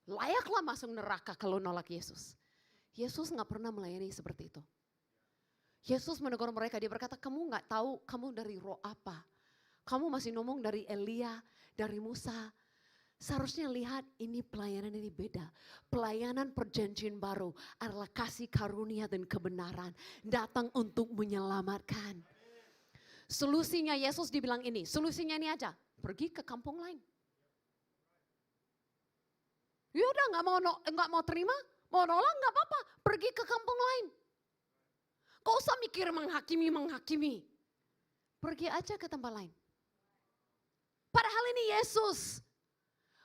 layaklah masuk neraka kalau nolak Yesus. Yesus gak pernah melayani seperti itu. Yesus menegur mereka, dia berkata, kamu gak tahu kamu dari roh apa. Kamu masih ngomong dari Elia, dari Musa. Seharusnya lihat ini pelayanan ini beda. Pelayanan perjanjian baru adalah kasih karunia dan kebenaran. Datang untuk menyelamatkan. Solusinya Yesus dibilang ini, solusinya ini aja. Pergi ke kampung lain. Yaudah nggak mau terima, mau nolak nggak apa-apa. Pergi ke kampung lain. Gak usah mikir menghakimi. Pergi aja ke tempat lain. Padahal ini Yesus.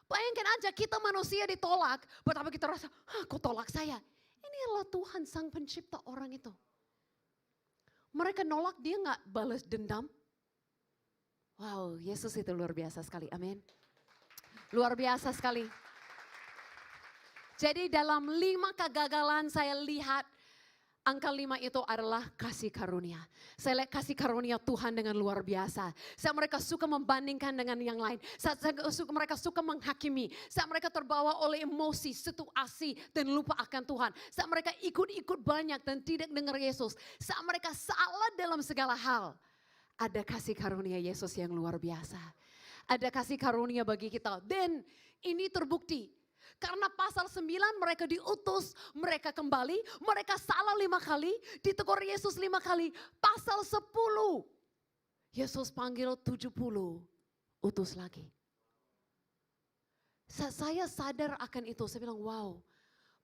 Bayangkan aja kita manusia ditolak, betapa kita rasa, kok tolak saya? Ini adalah Tuhan sang pencipta orang itu. Mereka nolak, dia gak balas dendam. Wow, Yesus itu luar biasa sekali, amin. Luar biasa sekali. Jadi dalam 5 kegagalan saya lihat, angka 5 itu adalah kasih karunia. Saya lihat kasih karunia Tuhan dengan luar biasa. Mereka suka membandingkan dengan yang lain. Mereka suka menghakimi. Mereka terbawa oleh emosi, situasi dan lupa akan Tuhan. Mereka ikut-ikut banyak dan tidak dengar Yesus. Mereka salah dalam segala hal. Ada kasih karunia Yesus yang luar biasa. Ada kasih karunia bagi kita. Dan ini terbukti. Karena pasal 9 mereka diutus, mereka kembali, mereka salah 5 kali, ditegur Yesus 5 kali. Pasal 10, Yesus panggil 70, utus lagi. Saya sadar akan itu, saya bilang wow.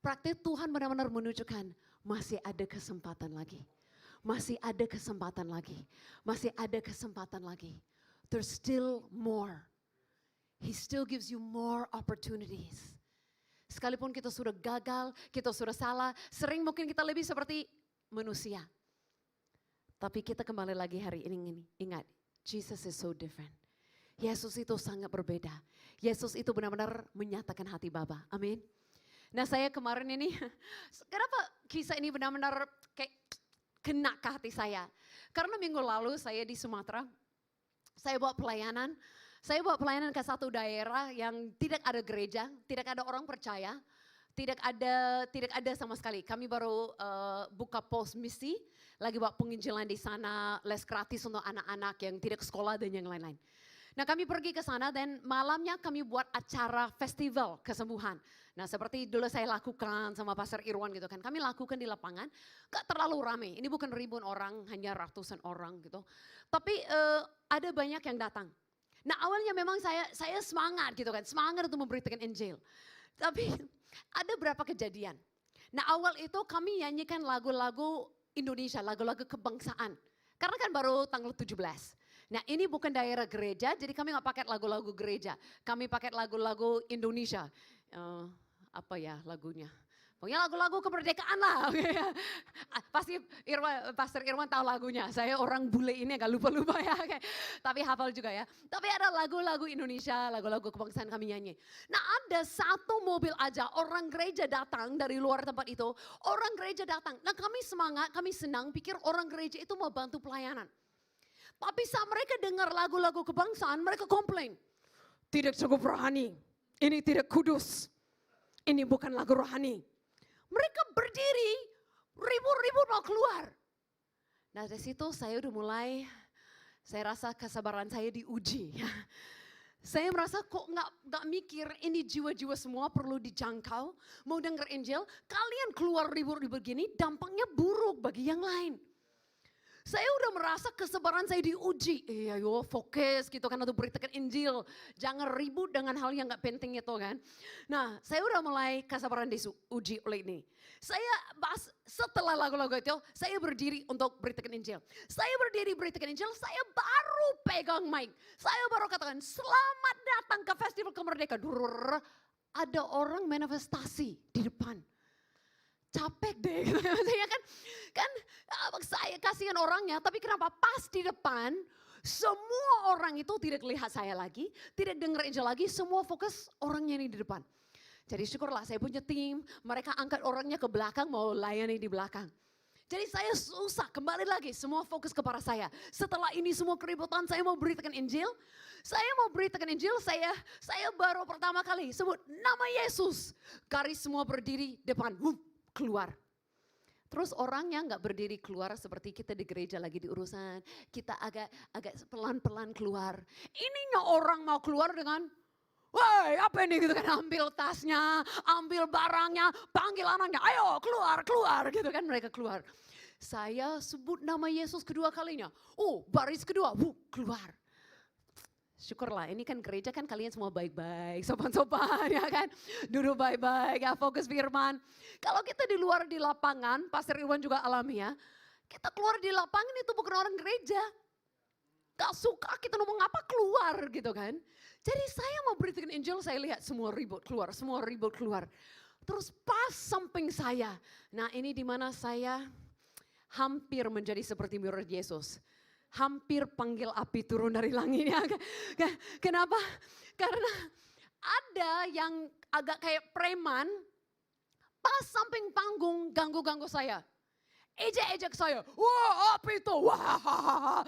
Praktik Tuhan benar-benar menunjukkan masih ada kesempatan lagi. Masih ada kesempatan lagi. Masih ada kesempatan lagi. There's still more. He still gives you more opportunities. Sekalipun kita sudah gagal, kita sudah salah, sering mungkin kita lebih seperti manusia. Tapi kita kembali lagi hari ini, ingat, Jesus is so different. Yesus itu sangat berbeda. Yesus itu benar-benar menyatakan hati Bapa. Amin. Nah saya kemarin ini, kenapa kisah ini benar-benar kayak kena ke hati saya. Karena minggu lalu saya di Sumatera, saya buat pelayanan. Saya bawa pelayanan ke satu daerah yang tidak ada gereja, tidak ada orang percaya, tidak ada sama sekali. Kami baru buka pos misi, lagi buat penginjilan di sana, les gratis untuk anak-anak yang tidak sekolah dan yang lain-lain. Nah kami pergi ke sana dan malamnya kami buat acara festival kesembuhan. Nah seperti dulu saya lakukan sama Pastor Irwan gitu kan. Kami lakukan di lapangan, gak terlalu ramai. Ini bukan ribuan orang, hanya ratusan orang gitu. Tapi ada banyak yang datang. Nah awalnya memang saya semangat gitu kan. Semangat untuk memberitakan Injil. Tapi ada berapa kejadian. Nah awal itu kami nyanyikan lagu-lagu Indonesia, lagu-lagu kebangsaan. Karena kan baru tanggal 17. Nah ini bukan daerah gereja, jadi kami nggak pakai lagu-lagu gereja. Kami pakai lagu-lagu Indonesia. Apa ya lagunya? Pokoknya lagu-lagu kemerdekaan lah. Pasti Pastor Irwan tahu lagunya. Saya orang bule ini agak lupa-lupa ya. Tapi hafal juga ya. Tapi ada lagu-lagu Indonesia, lagu-lagu kebangsaan kami nyanyi. Nah ada satu mobil aja, orang gereja datang dari luar tempat itu. Orang gereja datang. Nah kami semangat, kami senang pikir orang gereja itu mau bantu pelayanan. Tapi saat mereka dengar lagu-lagu kebangsaan, mereka komplain. Tidak cukup rohani, ini tidak kudus. Ini bukan lagu rohani. Mereka berdiri, ribu-ribu mau keluar. Nah dari situ saya udah mulai, saya rasa kesabaran saya diuji. Saya merasa kok nggak mikir ini jiwa-jiwa semua perlu dijangkau. Mau denger Injil, kalian keluar ribu-ribu begini dampaknya buruk bagi yang lain. Saya udah merasa kesabaran saya diuji. Ayo fokus gitu kan untuk beritakan Injil. Jangan ribut dengan hal yang gak penting itu kan. Nah saya udah mulai kesabaran diuji oleh ini. Setelah lagu-lagu itu saya berdiri untuk beritakan Injil. Saya berdiri beritakan Injil, saya baru pegang mic. Saya baru katakan selamat datang ke Festival Kemerdekaan. Ada orang manifestasi di depan. Capek deh, maksudnya kan saya kasihan orangnya, tapi kenapa pas di depan semua orang itu tidak lihat saya lagi, tidak dengar Injil lagi, semua fokus orangnya ini di depan. Jadi syukurlah saya punya tim, mereka angkat orangnya ke belakang mau layani di belakang. Jadi saya susah kembali lagi, semua fokus kepada saya. Setelah ini semua keributan saya mau beritakan Injil, saya baru pertama kali sebut nama Yesus. Garis semua berdiri depan, keluar. Terus orangnya nggak berdiri keluar seperti kita di gereja lagi di urusan. Kita agak pelan-pelan keluar. Ininya orang mau keluar dengan, woi apa ini gitu kan. Ambil tasnya, ambil barangnya, panggil anaknya, ayo keluar gitu kan mereka keluar. Saya sebut nama Yesus kedua kalinya. Baris kedua, keluar. Syukurlah ini kan gereja kan kalian semua baik-baik, sopan-sopan ya kan. Duduk baik-baik ya fokus firman. Kalau kita di luar di lapangan, Pastor Irwan juga alami ya. Kita keluar di lapangan itu bukan orang gereja. Gak suka kita ngomong apa keluar gitu kan. Jadi saya mau beritakan Injil saya lihat semua ribut keluar. Terus pas samping saya. Nah ini dimana saya hampir menjadi seperti murid Yesus. Hampir panggil api turun dari langit ya. Kenapa? Karena ada yang agak kayak preman, pas samping panggung ganggu-ganggu saya. Ejek-ejek saya, wah api itu, wah.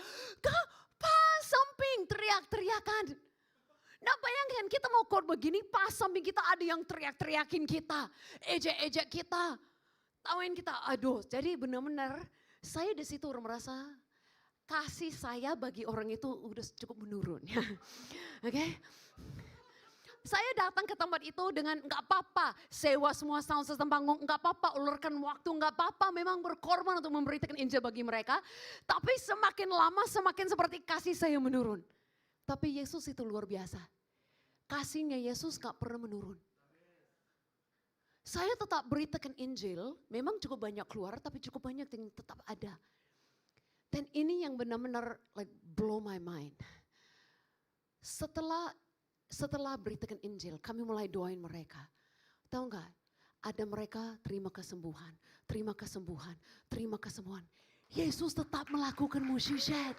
Pas samping teriak-teriakan. Nah bayangkan kita mau khotbah begini, pas samping kita ada yang teriak-teriakin kita. Ejek-ejek kita. Tawain kita, aduh jadi benar-benar saya di situ merasa kasih saya bagi orang itu udah cukup menurun. Oke. Saya datang ke tempat itu dengan enggak apa-apa, sewa semua sound system panggung, enggak apa-apa, ulurkan waktu, enggak apa-apa, memang berkorban untuk memberitakan Injil bagi mereka. Tapi semakin lama semakin seperti kasih saya menurun. Tapi Yesus itu luar biasa. Kasihnya Yesus enggak pernah menurun. Saya tetap beritakan Injil, memang cukup banyak keluar, tapi cukup banyak yang tetap ada. Dan ini yang benar-benar like blow my mind. Setelah beritakan Injil, kami mulai doain mereka. Tahu nggak? Ada mereka terima kesembuhan. Yesus tetap melakukan mukjizat.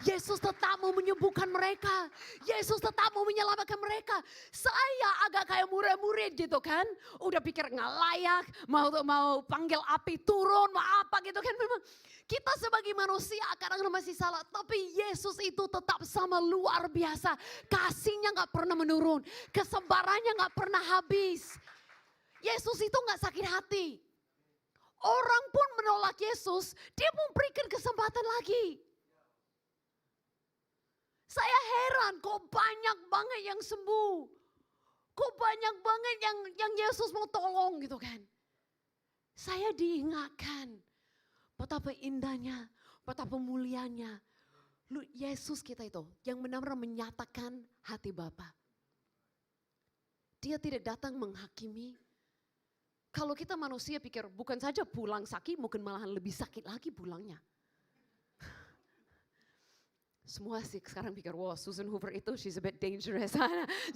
Yesus tetap mau menyembuhkan mereka. Yesus tetap mau menyelamatkan mereka. Saya agak kayak murid-murid gitu kan. Udah pikir nggak layak, mau panggil api turun, mau apa gitu kan. Memang kita sebagai manusia kadang-kadang masih salah. Tapi Yesus itu tetap sama luar biasa. Kasihnya nggak pernah menurun. Kesabarannya nggak pernah habis. Yesus itu nggak sakit hati. Orang pun menolak Yesus, dia memberikan kesempatan lagi. Saya heran kok banyak banget yang sembuh. Kok banyak banget yang Yesus mau tolong gitu kan. Saya diingatkan betapa indahnya, betapa mulianya Yesus kita itu yang benar-benar menyatakan hati Bapa. Dia tidak datang menghakimi. Kalau kita manusia pikir bukan saja pulang sakit, mungkin malahan lebih sakit lagi pulangnya. Semua sih sekarang pikir, wah Susan Hooper itu she's a bit dangerous.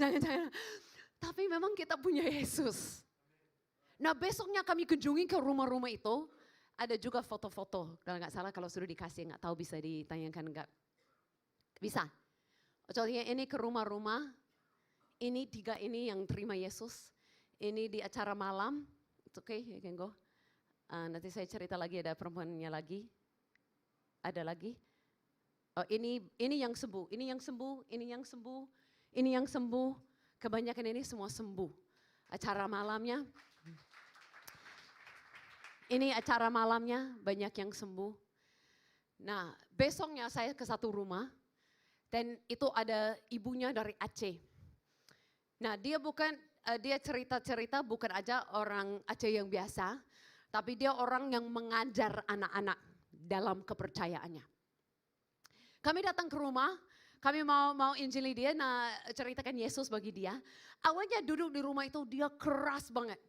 Jangan. Tapi memang kita punya Yesus. Nah besoknya kami kunjungi ke rumah-rumah itu, ada juga foto-foto. Kalau nggak salah kalau sudah dikasih, nggak tahu bisa ditanyakan enggak. Bisa. Contohnya ini ke rumah-rumah, ini 3 ini yang terima Yesus. Ini di acara malam, it's okay, you can go. Nanti saya cerita lagi, ada perempuannya lagi. Ada lagi. Oh, ini yang sembuh, ini yang sembuh, ini yang sembuh, ini yang sembuh. Kebanyakan ini semua sembuh. Acara malamnya. Ini acara malamnya banyak yang sembuh. Nah besoknya saya ke satu rumah dan itu ada ibunya dari Aceh. Nah dia cerita-cerita bukan aja orang Aceh yang biasa, tapi dia orang yang mengajar anak-anak dalam kepercayaannya. Kami datang ke rumah, kami mau injili dia, nah ceritakan Yesus bagi dia. Awalnya duduk di rumah itu dia keras banget.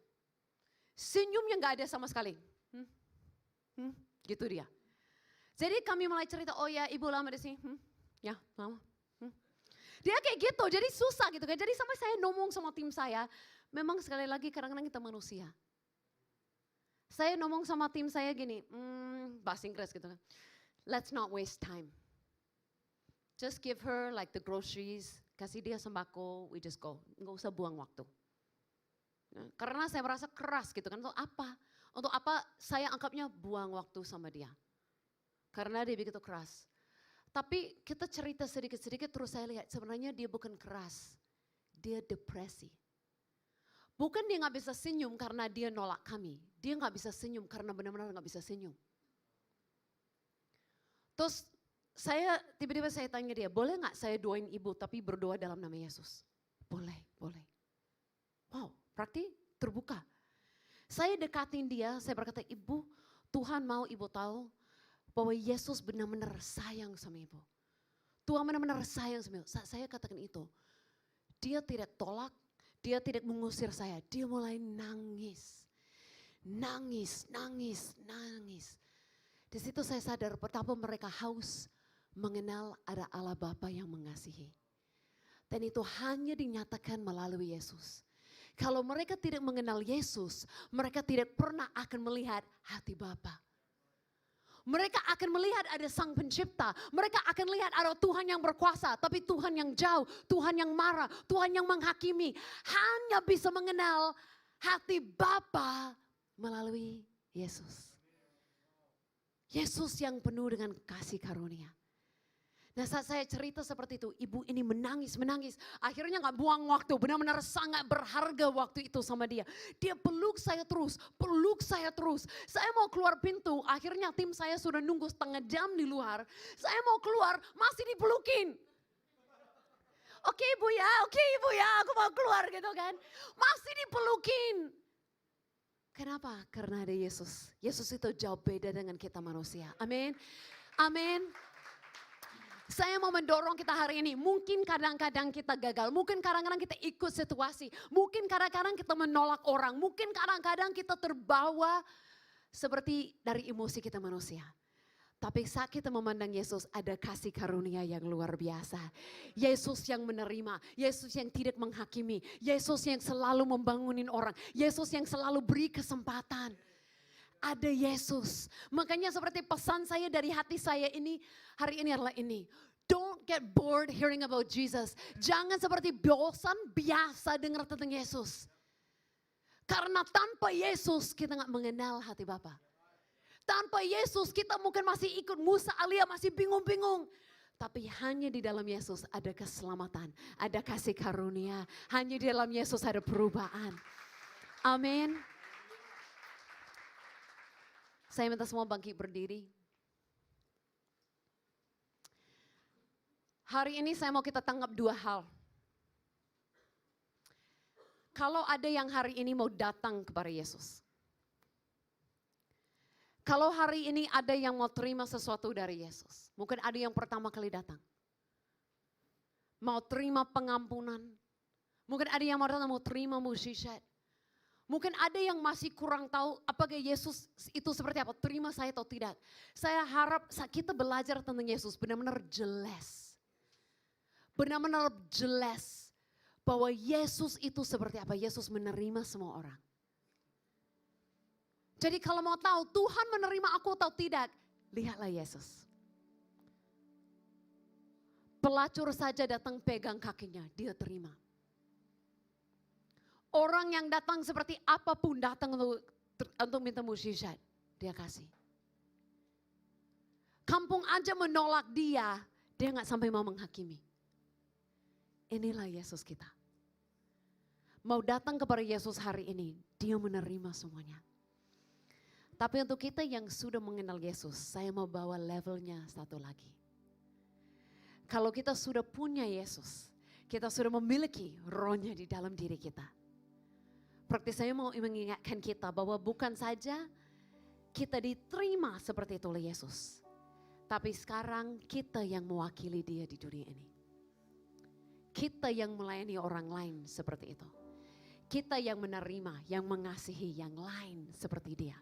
Senyumnya nggak ada sama sekali. Gitu dia. Jadi kami mulai cerita, oh ya ibu lama di sini. Ya lama. Dia kayak gitu, jadi susah gitu kan. Jadi sampai saya ngomong sama tim saya, memang sekali lagi kadang-kadang kita manusia. Saya ngomong sama tim saya gini, bahasa Inggris gitu kan. Let's not waste time. Just give her like the groceries, kasih dia sembako, we just go. Nggak usah buang waktu. Nah, karena saya merasa keras gitu kan, untuk apa? Untuk apa saya anggapnya buang waktu sama dia. Karena dia begitu keras. Tapi kita cerita sedikit-sedikit terus saya lihat sebenarnya dia bukan keras. Dia depresi. Bukan dia nggak bisa senyum karena dia nolak kami. Dia nggak bisa senyum karena benar-benar nggak bisa senyum. Terus tiba-tiba saya tanya dia, boleh nggak saya doain ibu tapi berdoa dalam nama Yesus? Boleh. Wow, berarti terbuka. Saya dekatin dia, saya berkata, ibu, Tuhan mau ibu tahu bahwa Yesus benar-benar sayang sama ibu. Tuhan benar-benar sayang sama ibu. Saya katakan itu. Dia tidak tolak, dia tidak mengusir saya. Dia mulai nangis. Nangis. Di situ saya sadar betapa mereka haus mengenal ada Allah Bapa yang mengasihi. Dan itu hanya dinyatakan melalui Yesus. Kalau mereka tidak mengenal Yesus, mereka tidak pernah akan melihat hati Bapa. Mereka akan melihat ada Sang Pencipta, mereka akan lihat ada Tuhan yang berkuasa, tapi Tuhan yang jauh, Tuhan yang marah, Tuhan yang menghakimi. Hanya bisa mengenal hati Bapa melalui Yesus. Yesus yang penuh dengan kasih karunia. Nah saat saya cerita seperti itu, ibu ini menangis. Akhirnya gak buang waktu, benar-benar sangat berharga waktu itu sama dia. Dia peluk saya terus. Saya mau keluar pintu, akhirnya tim saya sudah nunggu setengah jam di luar. Saya mau keluar, masih dipelukin. Oke ibu ya, aku mau keluar gitu kan. Masih dipelukin. Kenapa? Karena ada Yesus. Yesus itu jauh beda dengan kita manusia. Amin. Saya mau mendorong kita hari ini, mungkin kadang-kadang kita gagal, mungkin kadang-kadang kita ikut situasi, mungkin kadang-kadang kita menolak orang, mungkin kadang-kadang kita terbawa seperti dari emosi kita manusia. Tapi saat kita memandang Yesus, ada kasih karunia yang luar biasa. Yesus yang menerima, Yesus yang tidak menghakimi, Yesus yang selalu membangunin orang, Yesus yang selalu beri kesempatan. Ada Yesus. Makanya seperti pesan saya dari hati saya ini, hari ini adalah ini. Don't get bored hearing about Jesus. Jangan seperti bosan biasa dengar tentang Yesus. Karena tanpa Yesus kita gak mengenal hati Bapa. Tanpa Yesus kita mungkin masih ikut Musa Alia, masih bingung-bingung. Tapi hanya di dalam Yesus ada keselamatan, ada kasih karunia. Hanya di dalam Yesus ada perubahan. Amin. Saya minta semua bangkit berdiri. Hari ini saya mau kita tanggap dua hal. Kalau ada yang hari ini mau datang kepada Yesus. Kalau hari ini ada yang mau terima sesuatu dari Yesus. Mungkin ada yang pertama kali datang. Mau terima pengampunan. Mungkin ada yang mau datang mau terima mukjizat. Mungkin ada yang masih kurang tahu apakah Yesus itu seperti apa. Terima saya atau tidak. Saya harap kita belajar tentang Yesus benar-benar jelas. Benar-benar jelas. Bahwa Yesus itu seperti apa? Yesus menerima semua orang. Jadi kalau mau tahu Tuhan menerima aku atau tidak, lihatlah Yesus. Pelacur saja datang pegang kakinya, dia terima. Orang yang datang seperti apapun datang untuk minta mukjizat, dia kasih. Kampung aja menolak dia nggak sampai mau menghakimi. Inilah Yesus kita. Mau datang kepada Yesus hari ini, dia menerima semuanya. Tapi untuk kita yang sudah mengenal Yesus, saya mau bawa levelnya satu lagi. Kalau kita sudah punya Yesus, kita sudah memiliki rohnya di dalam diri kita. Praktis saya mau mengingatkan kita bahwa bukan saja kita diterima seperti itu oleh Yesus. Tapi sekarang kita yang mewakili dia di dunia ini. Kita yang melayani orang lain seperti itu. Kita yang menerima, yang mengasihi yang lain seperti dia.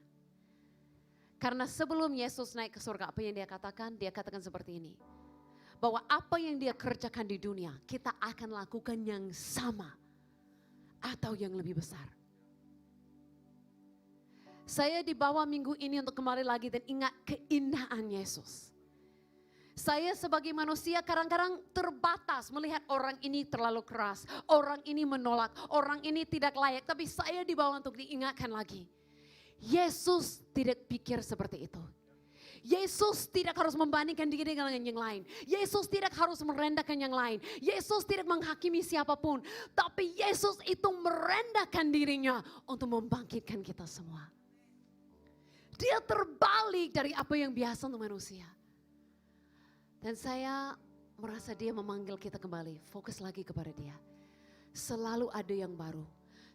Karena sebelum Yesus naik ke surga, apa yang dia katakan? Dia katakan seperti ini. Bahwa apa yang dia kerjakan di dunia, kita akan lakukan yang sama. Atau yang lebih besar. Saya dibawa minggu ini untuk kembali lagi dan ingat keindahan Yesus. Saya sebagai manusia kadang-kadang terbatas melihat orang ini terlalu keras. Orang ini menolak, orang ini tidak layak. Tapi saya dibawa untuk diingatkan lagi. Yesus tidak pikir seperti itu. Yesus tidak harus membandingkan diri dengan yang lain. Yesus tidak harus merendahkan yang lain. Yesus tidak menghakimi siapapun. Tapi Yesus itu merendahkan dirinya untuk membangkitkan kita semua. Dia terbalik dari apa yang biasa untuk manusia. Dan saya merasa dia memanggil kita kembali. Fokus lagi kepada dia. Selalu ada yang baru.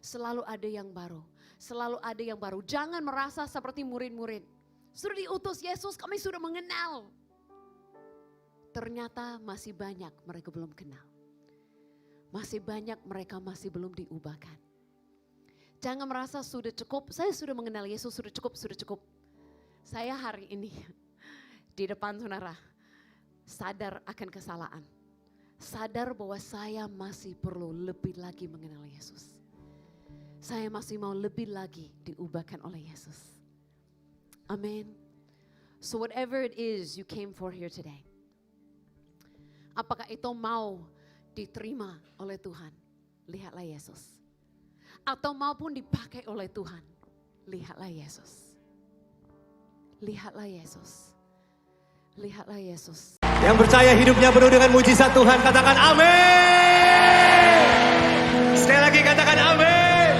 Selalu ada yang baru. Selalu ada yang baru. Jangan merasa seperti murid-murid. Sudah diutus Yesus, kami sudah mengenal. Ternyata masih banyak mereka belum kenal. Masih banyak mereka masih belum diubahkan. Jangan merasa sudah cukup, saya sudah mengenal Yesus, sudah cukup, sudah cukup. Saya hari ini di depan saudara sadar akan kesalahan. Sadar bahwa saya masih perlu lebih lagi mengenal Yesus. Saya masih mau lebih lagi diubahkan oleh Yesus. Amin. So whatever it is you came for here today. Apakah itu mau diterima oleh Tuhan? Lihatlah Yesus. Atau maupun dipakai oleh Tuhan? Lihatlah Yesus. Lihatlah Yesus. Lihatlah Yesus. Yang percaya hidupnya penuh dengan mujizat Tuhan, katakan amin. Sekali lagi katakan amin.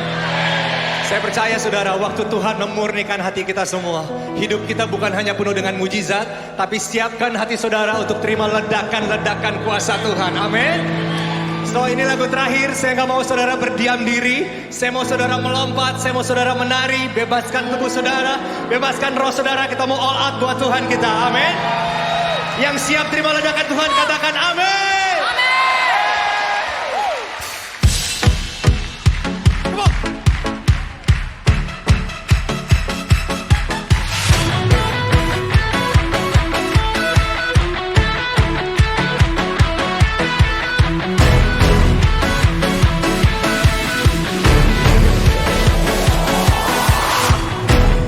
Saya percaya saudara, waktu Tuhan memurnikan hati kita semua, hidup kita bukan hanya penuh dengan mujizat, tapi siapkan hati saudara untuk terima ledakan-ledakan kuasa Tuhan. Amin. So ini lagu terakhir, saya gak mau saudara berdiam diri. Saya mau saudara melompat, saya mau saudara menari. Bebaskan tubuh saudara, bebaskan roh saudara. Kita mau all out buat Tuhan kita. Amin. Yang siap terima ledakan Tuhan katakan amin. Come on.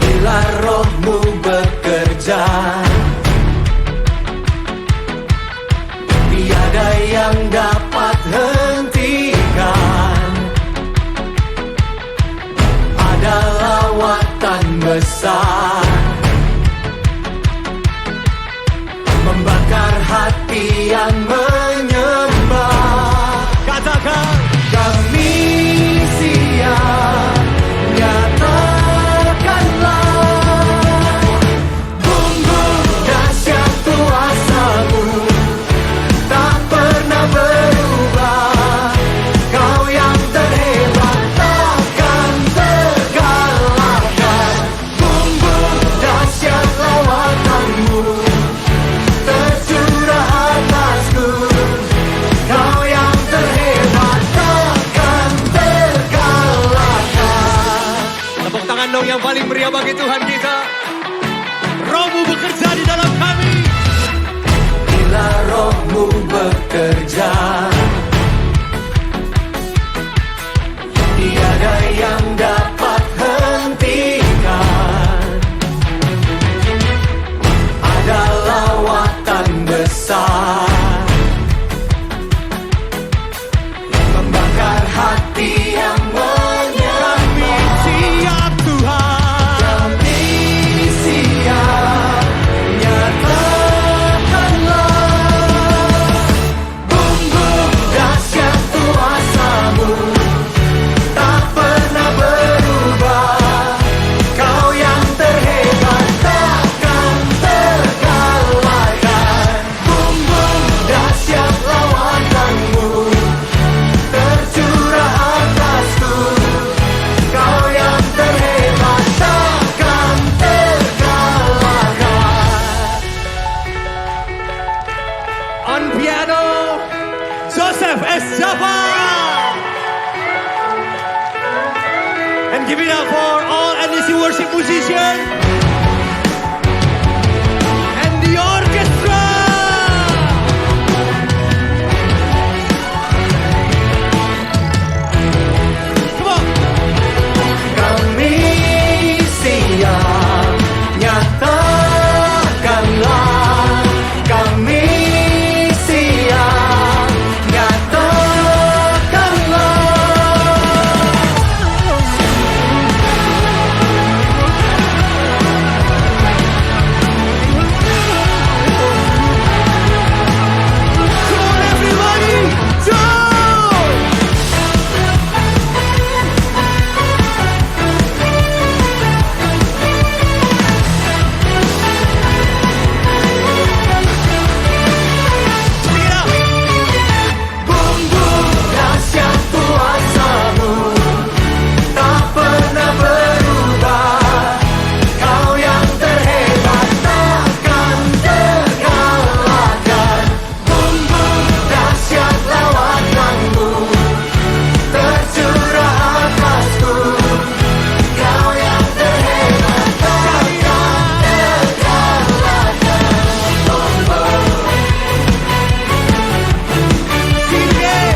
Bila rohmu bekerja, tiada yang dapat hentikan. Ada lawatan besar membakar hati yang menyembah. Katakan kami siap, nyatakanlah bumbung dahsyat kuasa-Mu. Tak tangan dong yang paling meriah bagi Tuhan kita. Roh-Mu bekerja di dalam kami. Bila Roh-Mu bekerja, tiada yang dapat hentikan. Ada lawatan besar membakar hati yang Kami siap Tuhan. kami siap. Nyatakanlah bumbu dahsyat kuasa-Mu, tak pernah berubah. Kau yang terhebat, takkan terkalahkan. Bumbu dahsyat lawakan-Mu tercurah atasku. Kau yang terhebat, takkan terkalahkan. On piano, Joseph S. Java. And give it up for all NDC worship musicians and the orchestra. Come on. Kami siap, nyatakanlah. Kami siap, nyatakanlah. Come on everybody, jump! Pick it up. Bumbu dahsyat kuasa-Mu, tak pernah berubah. Kau yang terhebat, takkan terkalahkan. Bumbu dahsyat lawakan-Mu tercurah atasku. Kau yang terhebat, takkan terkalahkan. Sing it.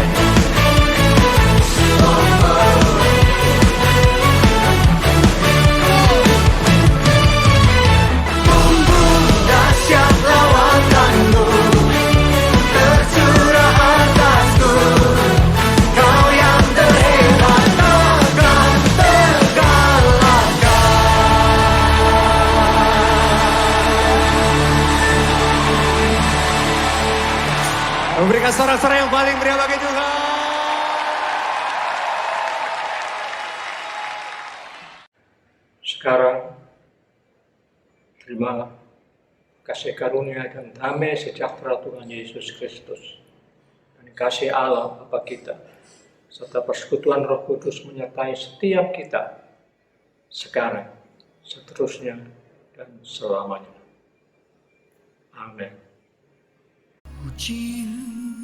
Bumbu dahsyat lawakan-Mu tercurah atasku. Kau yang terhebat, takkan terkalahkan. Memberikan sorak-sorai yang paling meriah bagi Tuhan. Sekarang, terimalah kasih karunia dan damai sejahtera Tuhan Yesus Kristus dan kasih Allah Bapa kita, serta persekutuan Roh Kudus menyertai setiap kita, sekarang, seterusnya, dan selamanya. Amin.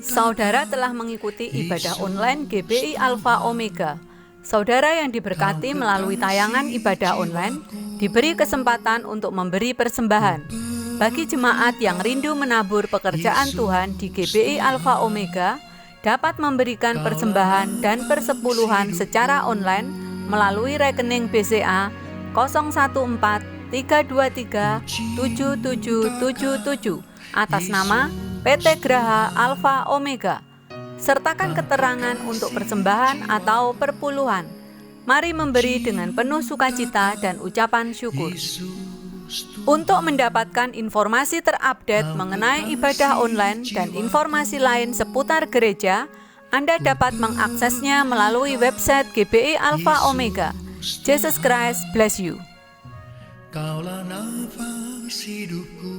Saudara telah mengikuti ibadah online GBI Alpha Omega. Saudara yang diberkati melalui tayangan ibadah online diberi kesempatan untuk memberi persembahan. Bagi jemaat yang rindu menabur pekerjaan Tuhan di GBI Alpha Omega, dapat memberikan persembahan dan persepuluhan secara online melalui rekening BCA 014-323-7777 atas nama PT Graha Alpha Omega. Sertakan keterangan untuk persembahan atau perpuluhan. Mari memberi dengan penuh sukacita dan ucapan syukur. Untuk mendapatkan informasi terupdate mengenai ibadah online dan informasi lain seputar gereja, Anda dapat mengaksesnya melalui website GBI Alpha Omega. Jesus Christ bless you. Kaulah nafas hidupku.